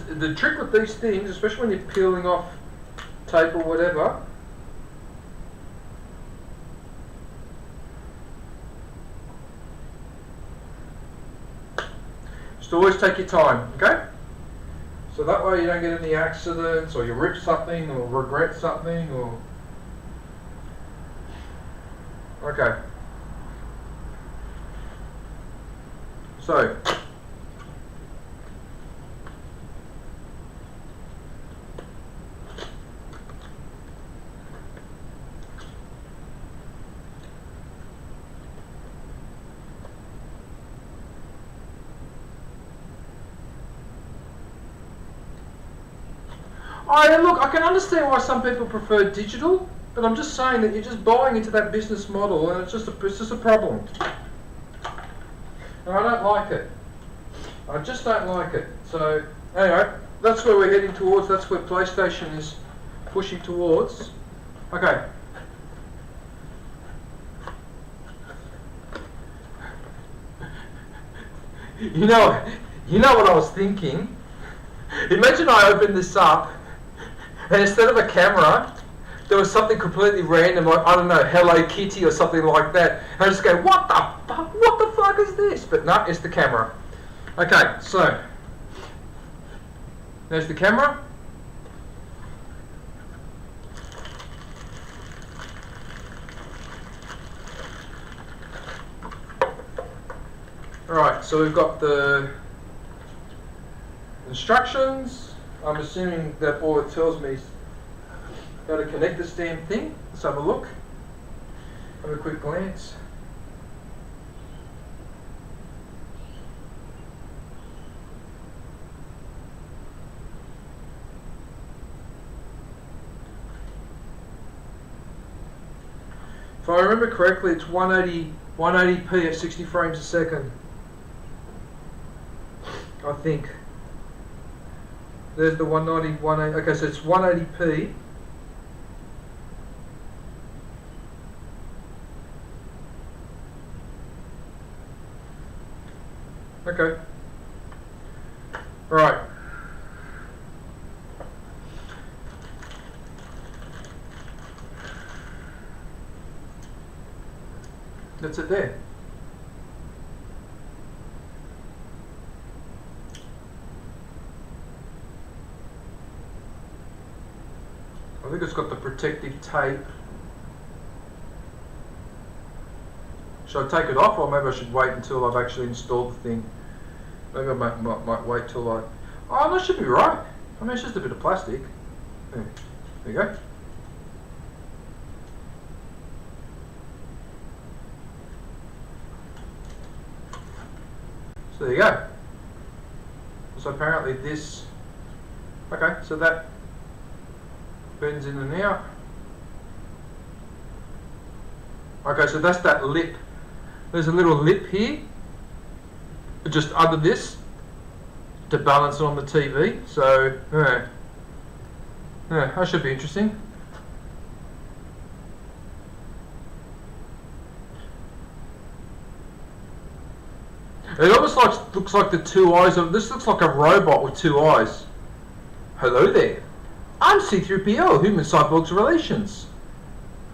The trick with these things, especially when you're peeling off tape or whatever, just always take your time, okay? So that way you don't get any accidents, or you rip something, or regret something, or... Okay. So... look, I can understand why some people prefer digital, But I'm just saying that you're just buying into that business model, and it's just a problem. And I don't like it. I just don't like it. So anyway, that's where we're heading towards. That's where PlayStation is pushing towards. Okay. You know what I was thinking? Imagine I opened this up, and instead of a camera, there was something completely random, like, I don't know, Hello Kitty or something like that. And I just go, what the fuck is this? But no, it's the camera. Okay, so, there's the camera. Alright, so we've got the instructions. I'm assuming that all it tells me is how to connect this damn thing. Let's have a look. Have a quick glance. If I remember correctly, it's 180p at 60 frames a second. I think. There's the 190, 180. Okay, so it's 180p. Okay. Right. That's it there. I think it's got the protective tape. Should I take it off, or maybe I should wait until I've actually installed the thing? Maybe I might wait till I... Oh, that should be right. I mean, it's just a bit of plastic. There you go. So there you go. So apparently this... Okay, so that bends in and out. Okay, so that's that lip. There's a little lip here, just under this, to balance it on the TV. So, yeah, that should be interesting. It almost looks like the two eyes of... This looks like a robot with two eyes. Hello there. I'm C-3PO, Human Cyborg's Relations.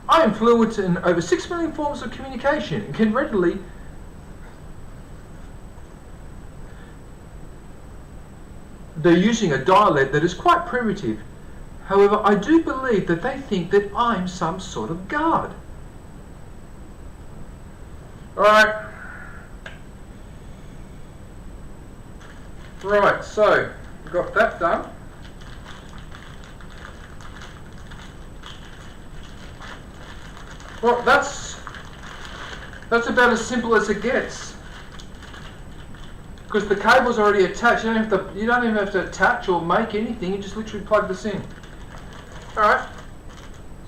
I am fluent in over 6 million forms of communication and can readily... They're using a dialect that is quite primitive. However, I do believe that they think that I'm some sort of guard. Alright. Right, so, we've got that done. Well, that's about as simple as it gets. Because the cable's already attached. You don't even have to attach or make anything. You just literally plug this in. Alright.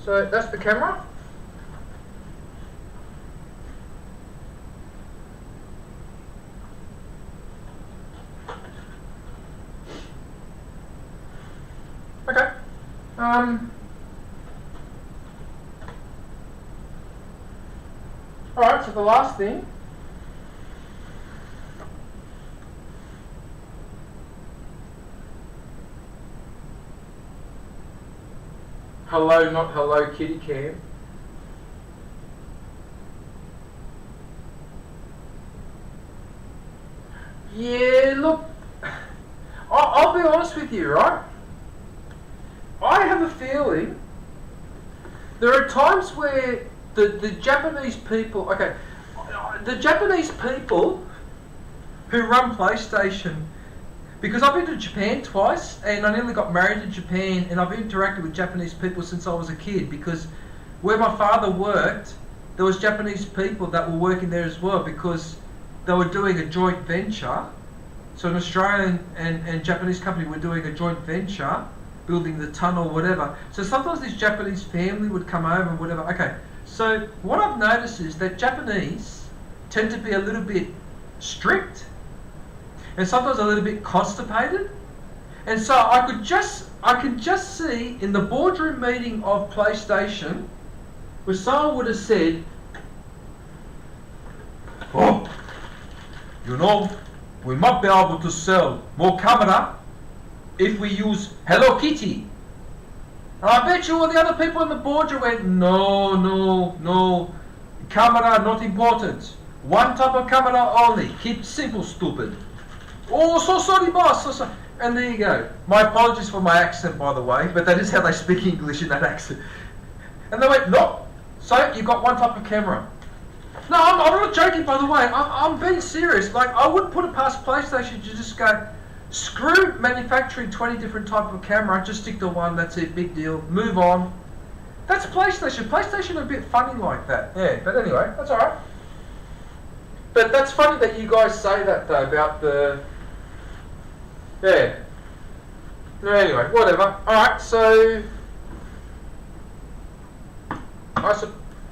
So that's the camera. Okay. Alright, so the last thing. Hello, not Hello Kitty Cam. Yeah, look, I'll be honest with you, right? I have a feeling there are times where the Japanese people, okay, the Japanese people who run PlayStation, because I've been to Japan twice and I nearly got married in Japan, and I've interacted with Japanese people since I was a kid, because where my father worked, there was Japanese people that were working there as well, because they were doing a joint venture. So an Australian and Japanese company were doing a joint venture building the tunnel, whatever. So sometimes this Japanese family would come over and whatever. Okay, so what I've noticed is that Japanese tend to be a little bit strict and sometimes a little bit constipated. And so I can just see in the boardroom meeting of PlayStation where someone would have said, oh, you know, we might be able to sell more camera if we use Hello Kitty. And I bet you all the other people in the boardroom went, no, camera not important. One type of camera only. Keep simple, stupid. Oh, so sorry, boss. So sorry. And there you go. My apologies for my accent, by the way, but that is how they speak English in that accent. And they went, no. So you got one type of camera. No, I'm not joking, by the way. I'm being serious. Like, I wouldn't put it past PlayStation to just go, screw manufacturing 20 different type of camera, just stick to one, that's it, big deal, move on. That's PlayStation. PlayStation are a bit funny like that. Yeah, but anyway, that's alright. But that's funny that you guys say that though, about the... Yeah. No, anyway, whatever. Alright, so...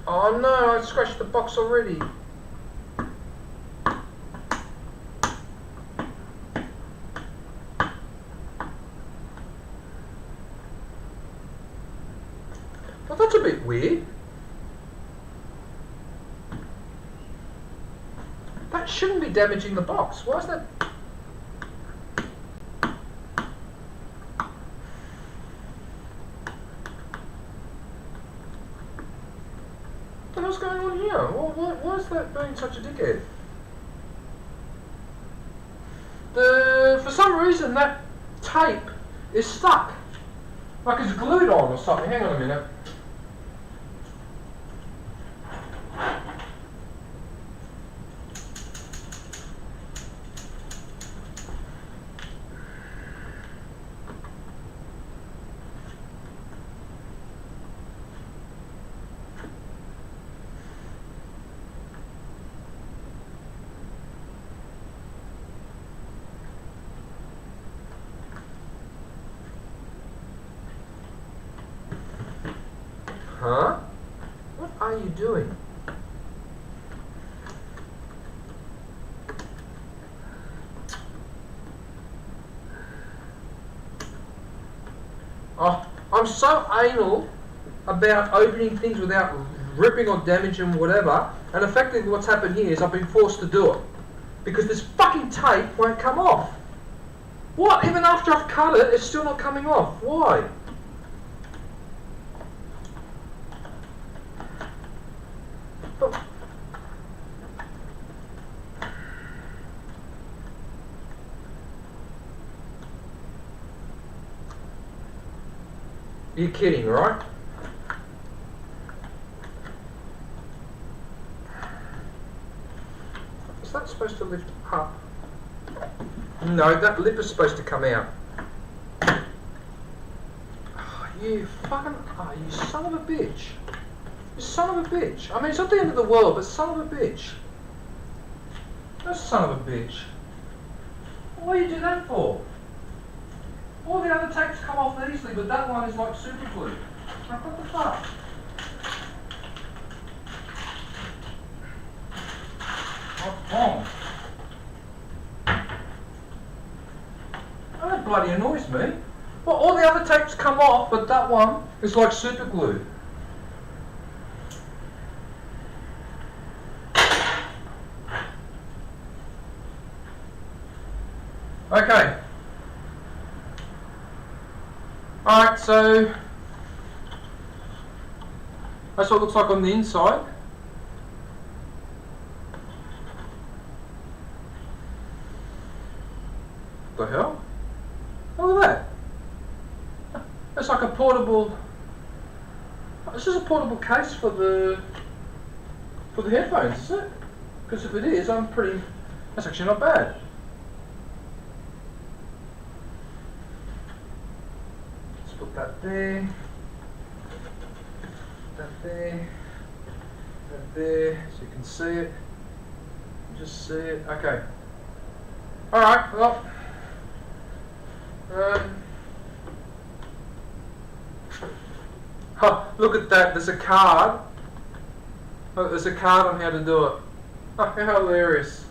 Oh no, I scratched the box already. Well, that's a bit weird. That shouldn't be damaging the box. Why is that? What the hell's going on here? Why is that being such a dickhead? For some reason that tape is stuck. Like it's glued on or something. Hang on a minute. Huh? What are you doing? Oh, I'm so anal about opening things without ripping or damaging whatever, and effectively what's happened here is I've been forced to do it. Because this fucking tape won't come off. What? Even after I've cut it, it's still not coming off. Why? You're kidding, right? Is that supposed to lift up? No, that lip is supposed to come out. Oh, you fucking... Oh, you son of a bitch. You son of a bitch. I mean, it's not the end of the world, but son of a bitch. No son of a bitch. What do you do that for? All the other tapes come off easily, but that one is like super glue. Like, what the fuck? What's wrong? Oh, that bloody annoys me. Well, all the other tapes come off, but that one is like super glue. Okay. Alright, so that's what it looks like on the inside. What the hell? Look at that. It's like a portable... This is a portable case for the headphones, is it? Because if it is, that's actually not bad. Put that there, that there, that there, so you can see it, just see it, okay. Alright, well, Huh, look at that, there's a card. Look, there's a card on how to do it. Oh, how hilarious.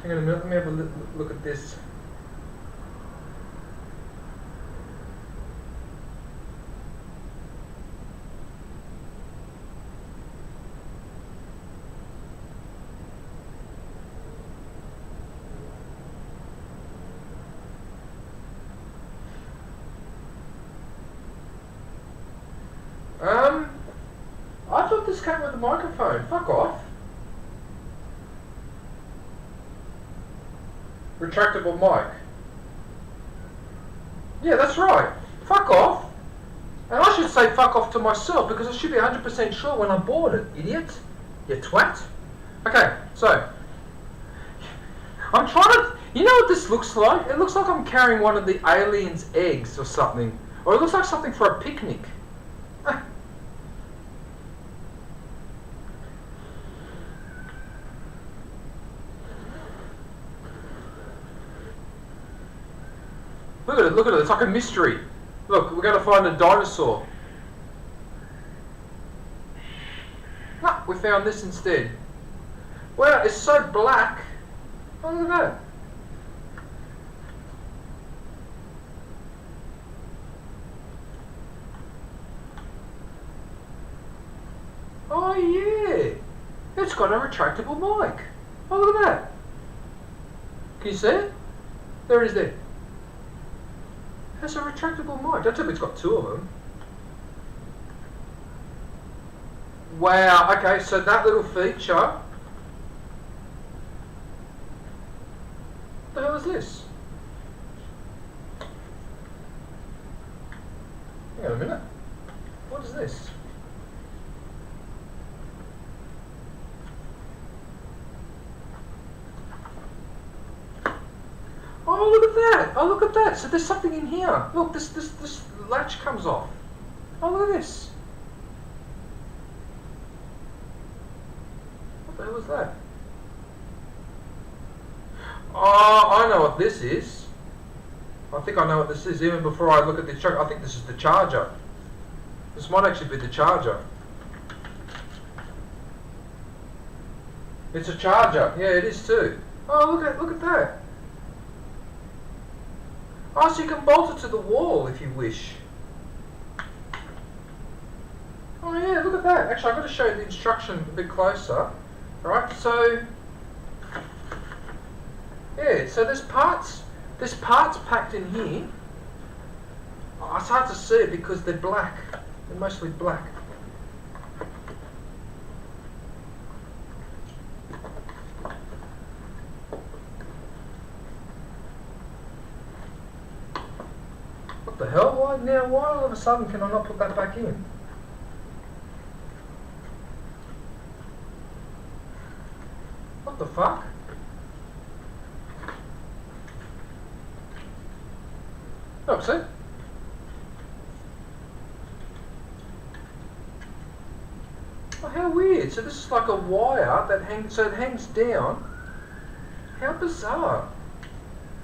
Hang on a minute, let me have a look at this. I thought this came with a microphone. Fuck off. Retractable mic. Yeah, that's right. Fuck off. And I should say fuck off to myself because I should be 100% sure when I bought it, idiot. You twat. Okay, so I'm trying to. You know what this looks like? It looks like I'm carrying one of the aliens' eggs or something. Or it looks like something for a picnic. Look at it, it's like a mystery. Look, we're going to find a dinosaur. No, we found this instead. Wow, it's so black. Oh, look at that. Oh yeah, it's got a retractable mic. Oh, look at that. Can you see it? There it is there. It's a retractable mic. Don't tell me it's got two of them. Wow, okay, so that little feature. What the hell is this? Hang on a minute. What is this? Oh, look at that! Oh, look at that! So there's something in here. Look, this latch comes off. Oh, look at this. What the hell is that? Oh, I know what this is. I think I know what this is. Even before I look at the charger, I think this is the charger. This might actually be the charger. It's a charger. Yeah, it is too. Oh, look at that. Oh, so you can bolt it to the wall if you wish. Oh yeah, look at that. Actually, I've got to show you the instruction a bit closer. Alright, so yeah, so there's parts packed in here. Oh, it's hard to see it because they're black. They're mostly black. What the hell? Why all of a sudden can I not put that back in? What the fuck? Oh, see? Oh, how weird. So this is like a wire that hangs, so it hangs down. How bizarre.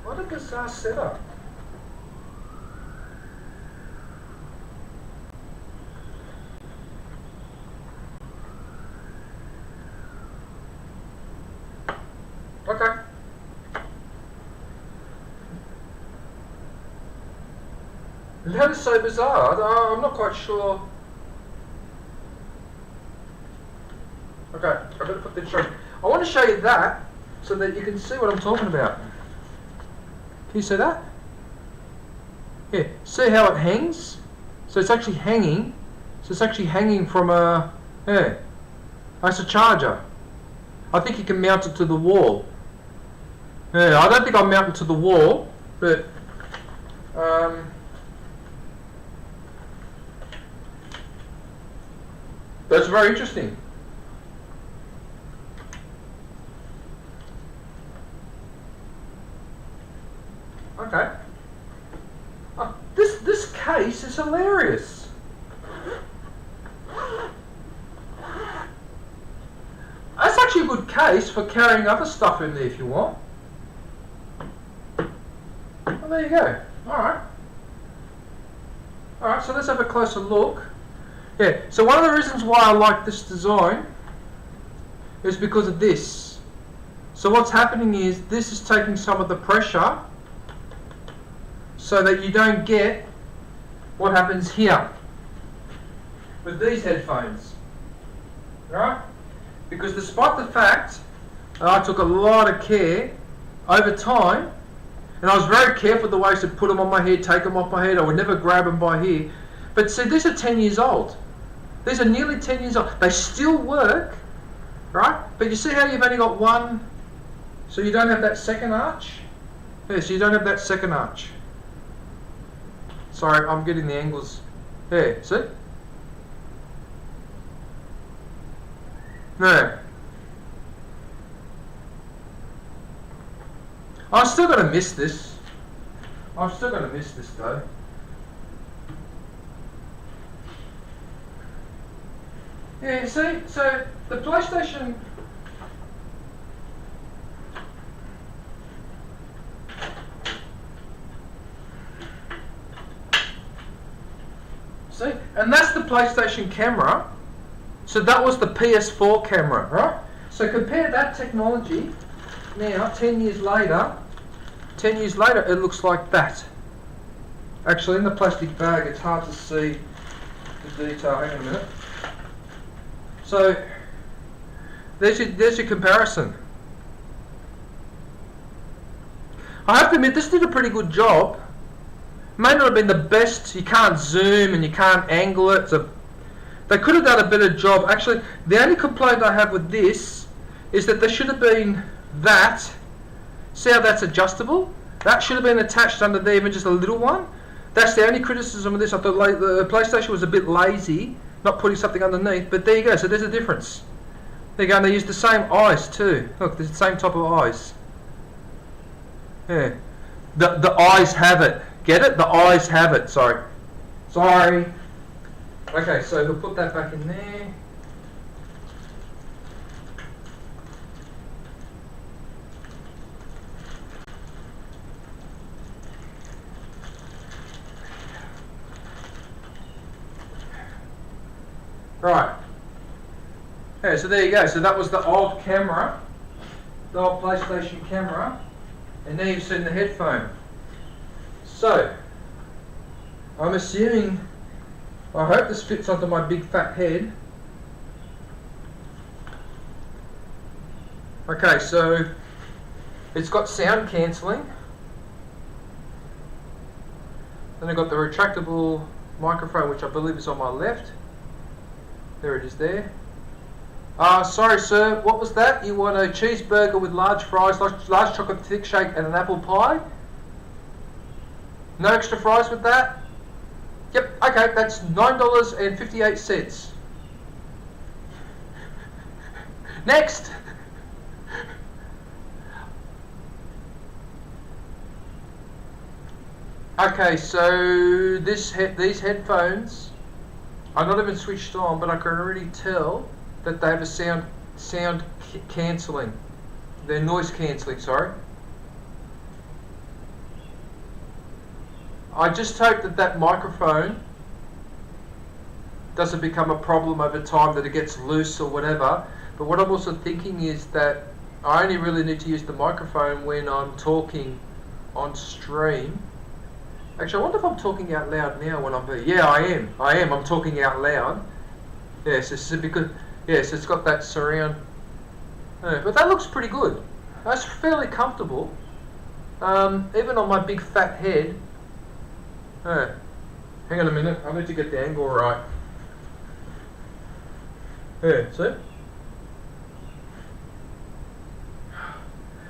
What a bizarre setup. Okay. That is so bizarre. I'm not quite sure. Okay, I better put this on. I want to show you that so that you can see what I'm talking about. Can you see that? Yeah, see how it hangs? So it's actually hanging. So it's actually hanging from a, yeah, that's a charger. I think you can mount it to the wall. Yeah, I don't think I'm mounting to the wall, but that's very interesting. Okay. This case is hilarious. That's actually a good case for carrying other stuff in there if you want. Well, there you go. Alright. Alright, so let's have a closer look. Yeah, so one of the reasons why I like this design is because of this. So what's happening is this is taking some of the pressure so that you don't get what happens here with these headphones. Right? Because despite the fact that I took a lot of care over time, and I was very careful the way I used to put them on my head, take them off my head, I would never grab them by here. But see, these are 10 years old. These are nearly 10 years old. They still work, right? But you see how you've only got one, so you don't have that second arch? Yeah, so you don't have that second arch. Sorry, I'm getting the angles. There, see? No. I'm still going to miss this. I'm still going to miss this though. Yeah, you see, so the PlayStation... See, and that's the PlayStation camera. So that was the PS4 camera, right? So compare that technology now, 10 years later, it looks like that. Actually, in the plastic bag, it's hard to see the detail. Hang on a minute. So, there's your comparison. I have to admit, this did a pretty good job. May not have been the best. You can't zoom and you can't angle it. So they could have done a better job. Actually, the only complaint I have with this is that there should have been that. See how that's adjustable? That should have been attached under there, even just a little one. That's the only criticism of this. I thought the PlayStation was a bit lazy, not putting something underneath. But there you go. So there's a difference. There you go. And they use the same eyes too. Look, there's the same type of eyes. Yeah. The eyes have it. Get it? The eyes have it. Sorry. Okay, so we'll put that back in there. Right. Okay, so there you go. So that was the old camera, the old PlayStation camera, and now you've seen the headphone. So, I'm assuming, I hope this fits onto my big fat head. Okay, so it's got sound cancelling. Then I've got the retractable microphone, which I believe is on my left. There it is there. Sorry sir, what was that? You want a cheeseburger with large fries, large chocolate thick shake and an apple pie? No extra fries with that? Yep, okay, that's $9.58. Next! Okay, so these headphones are not even switched on, but I can already tell that they have a sound cancelling. They're noise cancelling, sorry. I just hope that microphone doesn't become a problem over time, that it gets loose or whatever. But what I'm also thinking is that I only really need to use the microphone when I'm talking on stream. Actually, I wonder if I'm talking out loud now when I'm here. Yeah, I am. I'm talking out loud. Yes, this is because yes, it's got that surround. But that looks pretty good. That's fairly comfortable. Even on my big fat head. Hang on a minute. I need to get the angle right. Yeah, see?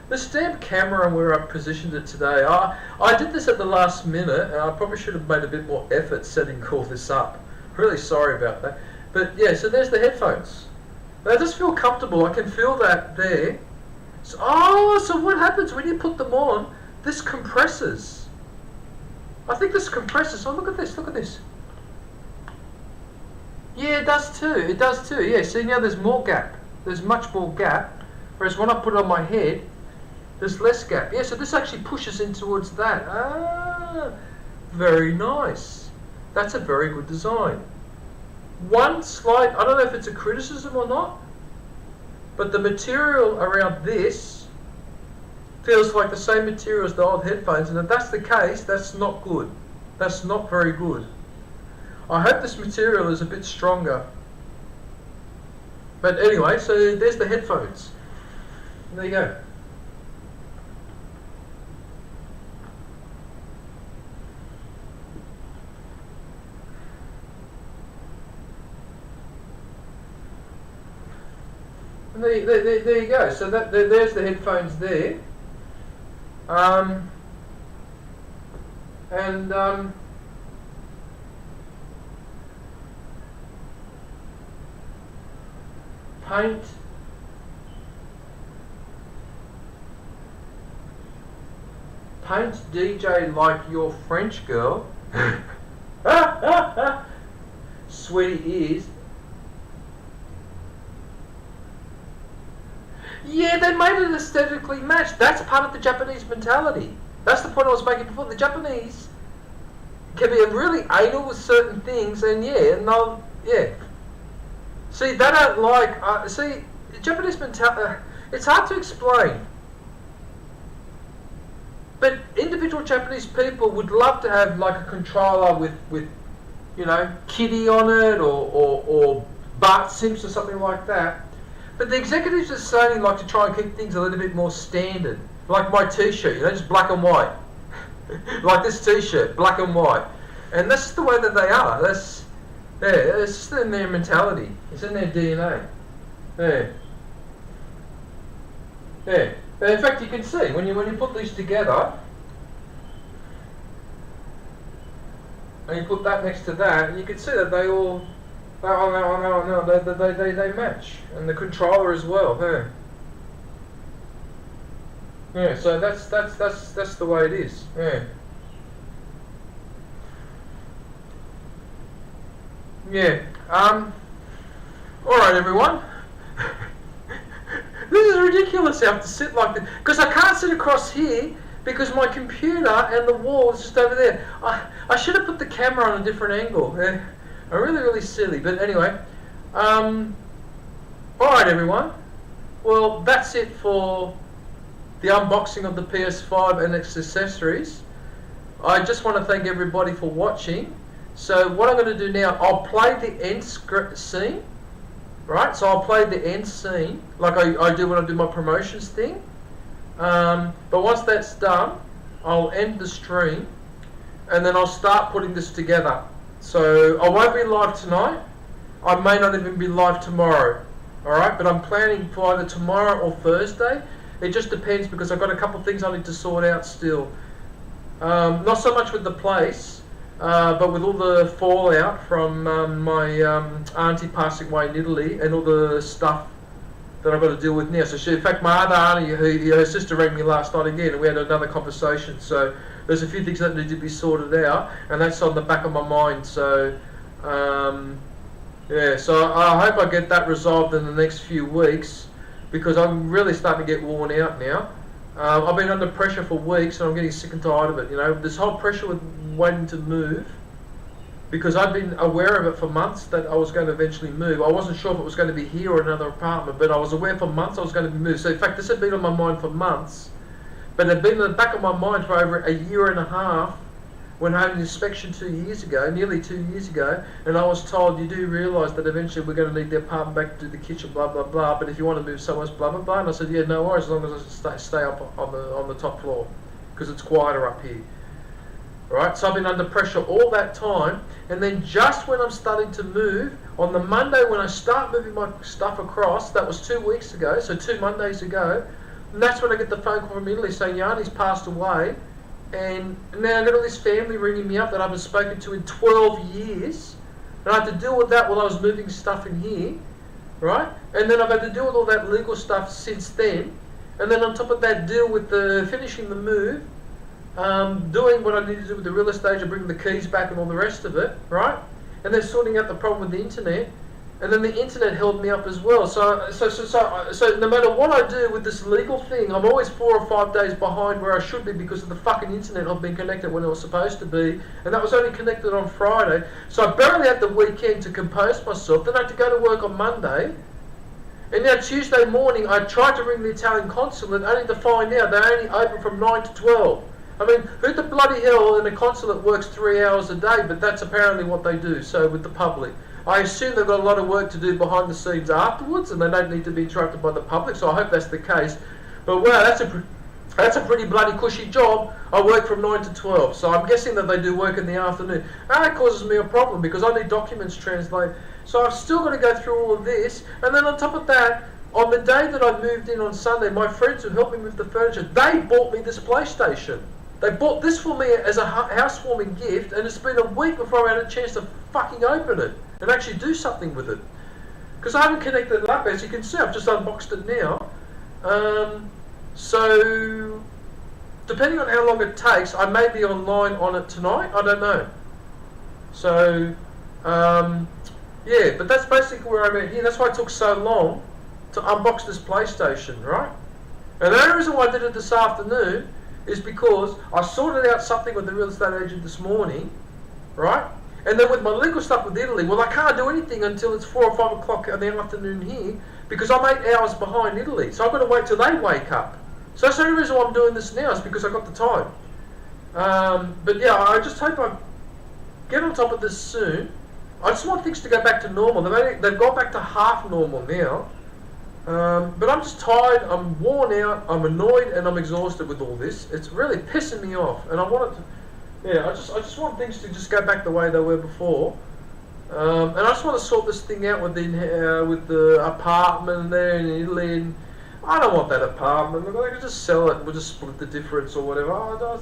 The stamped camera and where I positioned it today, I did this at the last minute, and I probably should have made a bit more effort setting all this up. Really sorry about that. But yeah, so there's the headphones. They just feel comfortable. I can feel that there. So what happens when you put them on? This compresses. I think this compresses. Oh, look at this. Yeah, it does too. Yeah, see now there's more gap. There's much more gap. Whereas when I put it on my head, there's less gap. Yeah, so this actually pushes in towards that. Very nice. That's a very good design. one slight, I don't know if it's a criticism or not, but the material around this feels like the same material as the old headphones, and if that's the case, that's not good. That's not very good. I hope this material is a bit stronger. But anyway, so there's the headphones. There you go. And there you go. So there's the headphones there. Paint DJ like your French girl. Sweaty ears. Yeah, they made it aesthetically matched. That's part of the Japanese mentality. That's the point I was making before. The Japanese can be really anal with certain things, and they'll. See, they don't like. The Japanese mentality. It's hard to explain. But individual Japanese people would love to have like a controller with Kitty on it or Bart Simpson or something like that. But the executives at Sony like to try and keep things a little bit more standard. Like my t-shirt, just black and white. Like this t-shirt, black and white. And that's just the way that they are. It's just in their mentality. It's in their DNA. Yeah. In fact, you can see when you put these together, and you put that next to that, you can see that they all, they match, and the controller as well. Yeah. So that's the way it is. Yeah. All right, everyone. This is ridiculous. I have to sit like this because I can't sit across here because my computer and the wall is just over there. I should have put the camera on a different angle. I'm really silly. But anyway, all right, everyone. Well, that's it for the unboxing of the PS5 and its accessories. I just want to thank everybody for watching. So what I'm going to do now, I'll play the end scene. Right, so I'll play the end scene like I do when I do my promotions thing. But once that's done, I'll end the stream and then I'll start putting this together. So I won't be live tonight. I may not even be live tomorrow. Alright, but I'm planning for either tomorrow or Thursday. It just depends because I've got a couple of things I need to sort out still. Not so much with the place. But with all the fallout from my auntie passing away in Italy and all the stuff that I've got to deal with now. So in fact, my other auntie, her sister rang me last night again and we had another conversation. So there's a few things that need to be sorted out and that's on the back of my mind. So, so I hope I get that resolved in the next few weeks because I'm really starting to get worn out now. I've been under pressure for weeks and I'm getting sick and tired of it. This whole pressure with waiting to move, because I've been aware of it for months that I was going to eventually move. I wasn't sure if it was going to be here or another apartment, but I was aware for months I was going to be moved. So in fact, this had been on my mind for months, but it had been in the back of my mind for over a year and a half when I had an inspection 2 years ago, nearly 2 years ago, and I was told, you do realise that eventually we're going to need the apartment back to do the kitchen, blah, blah, blah, but if you want to move somewhere else, blah, blah, blah. And I said, yeah, no worries, as long as I stay up on the top floor, because it's quieter up here. Right, so I've been under pressure all that time, and then just when I'm starting to move, on the Monday when I start moving my stuff across, that was 2 weeks ago, so 2 Mondays ago, and that's when I get the phone call from Italy saying Yanni's passed away. And now I've got all this family ringing me up that I haven't spoken to in 12 years. And I had to deal with that while I was moving stuff in here. Right? And then I've had to deal with all that legal stuff since then. And then on top of that, deal with the finishing the move. Doing what I need to do with the real estate and bringing the keys back and all the rest of it. Right? And then sorting out the problem with the internet. and then the internet held me up as well. So no matter what I do with this legal thing, I'm always 4 or 5 days behind where I should be because of the fucking internet not being connected when it was supposed to be, and that was only connected on Friday. So I barely had the weekend to compose myself. Then I had to go to work on Monday, and now Tuesday morning I tried to ring the Italian consulate only to find out they only open from 9 to 12. I mean, who the bloody hell in a consulate works 3 hours a day? But that's apparently what they do. So with the public, I assume they've got a lot of work to do behind the scenes afterwards, and they don't need to be interrupted by the public. So I hope that's the case. But wow, that's a pretty bloody cushy job. I work from 9 to 12, so I'm guessing that they do work in the afternoon. And that causes me a problem because I need documents translated. So I've still got to go through all of this, and then on top of that, on the day that I moved in on Sunday, my friends who helped me with the furniture, they bought me this PlayStation. They bought this for me as a housewarming gift, and it's been a week before I had a chance to fucking open it and actually do something with it. Because I haven't connected it up, as you can see. I've just unboxed it now. So, depending on how long it takes, I may be online on it tonight. I don't know. So, yeah, but that's basically where I'm at here. That's why it took so long to unbox this PlayStation, right? And the only reason why I did it this afternoon is because I sorted out something with the real estate agent this morning, right? And then with my legal stuff with Italy, well, I can't do anything until it's 4 or 5 o'clock in the afternoon here because I'm 8 hours behind Italy. So I've got to wait till they wake up. So that's the only reason why I'm doing this now is because I got the time. But yeah, I just hope I get on top of this soon. I just want things to go back to normal. They've gone back to half normal now. But I'm just tired, I'm worn out, I'm annoyed, and I'm exhausted with all this. It's really pissing me off, and I want it to, yeah, I just want things to just go back the way they were before. And I just want to sort this thing out with the apartment there in Italy. And I don't want that apartment. I can just sell it. We'll just split the difference or whatever.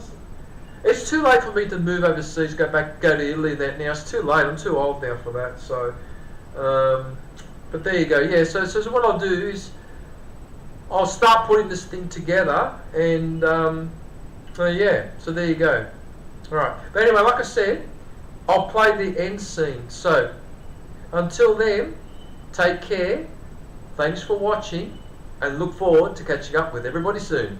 It's too late for me to move overseas, go to Italy. That now it's too late. I'm too old now for that. So. But there you go, yeah, so what I'll do is I'll start putting this thing together and yeah, so there you go. Alright, but anyway, like I said, I'll play the end scene. So, until then, take care, thanks for watching, and look forward to catching up with everybody soon.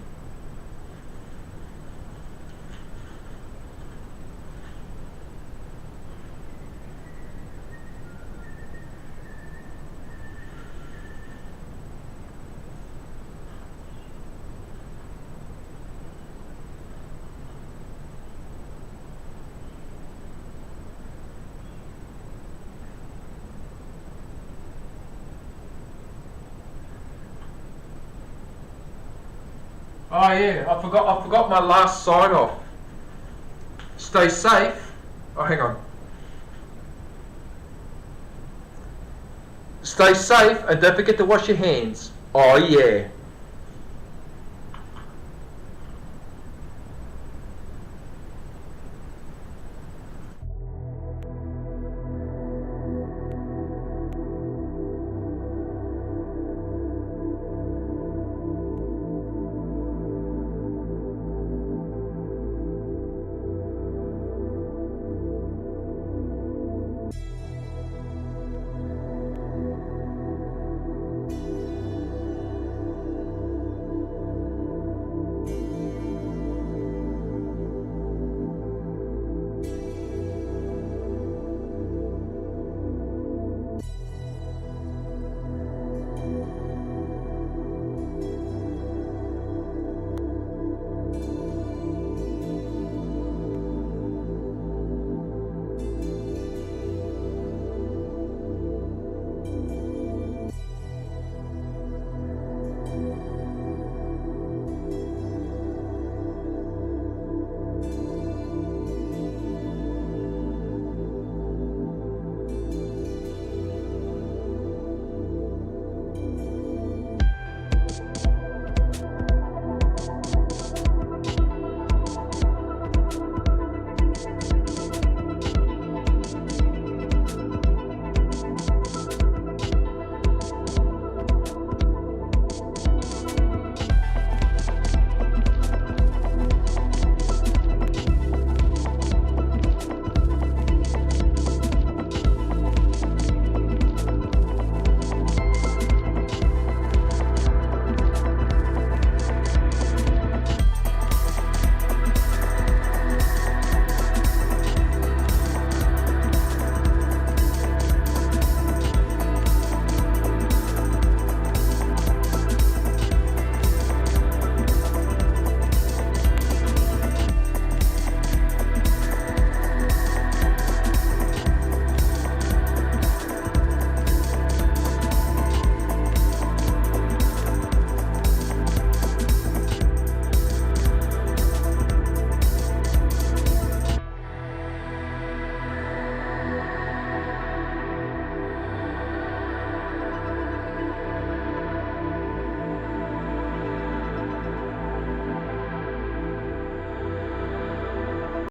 Oh yeah, I forgot my last sign off. Stay safe. Oh, hang on. Stay safe and don't forget to wash your hands. Oh yeah.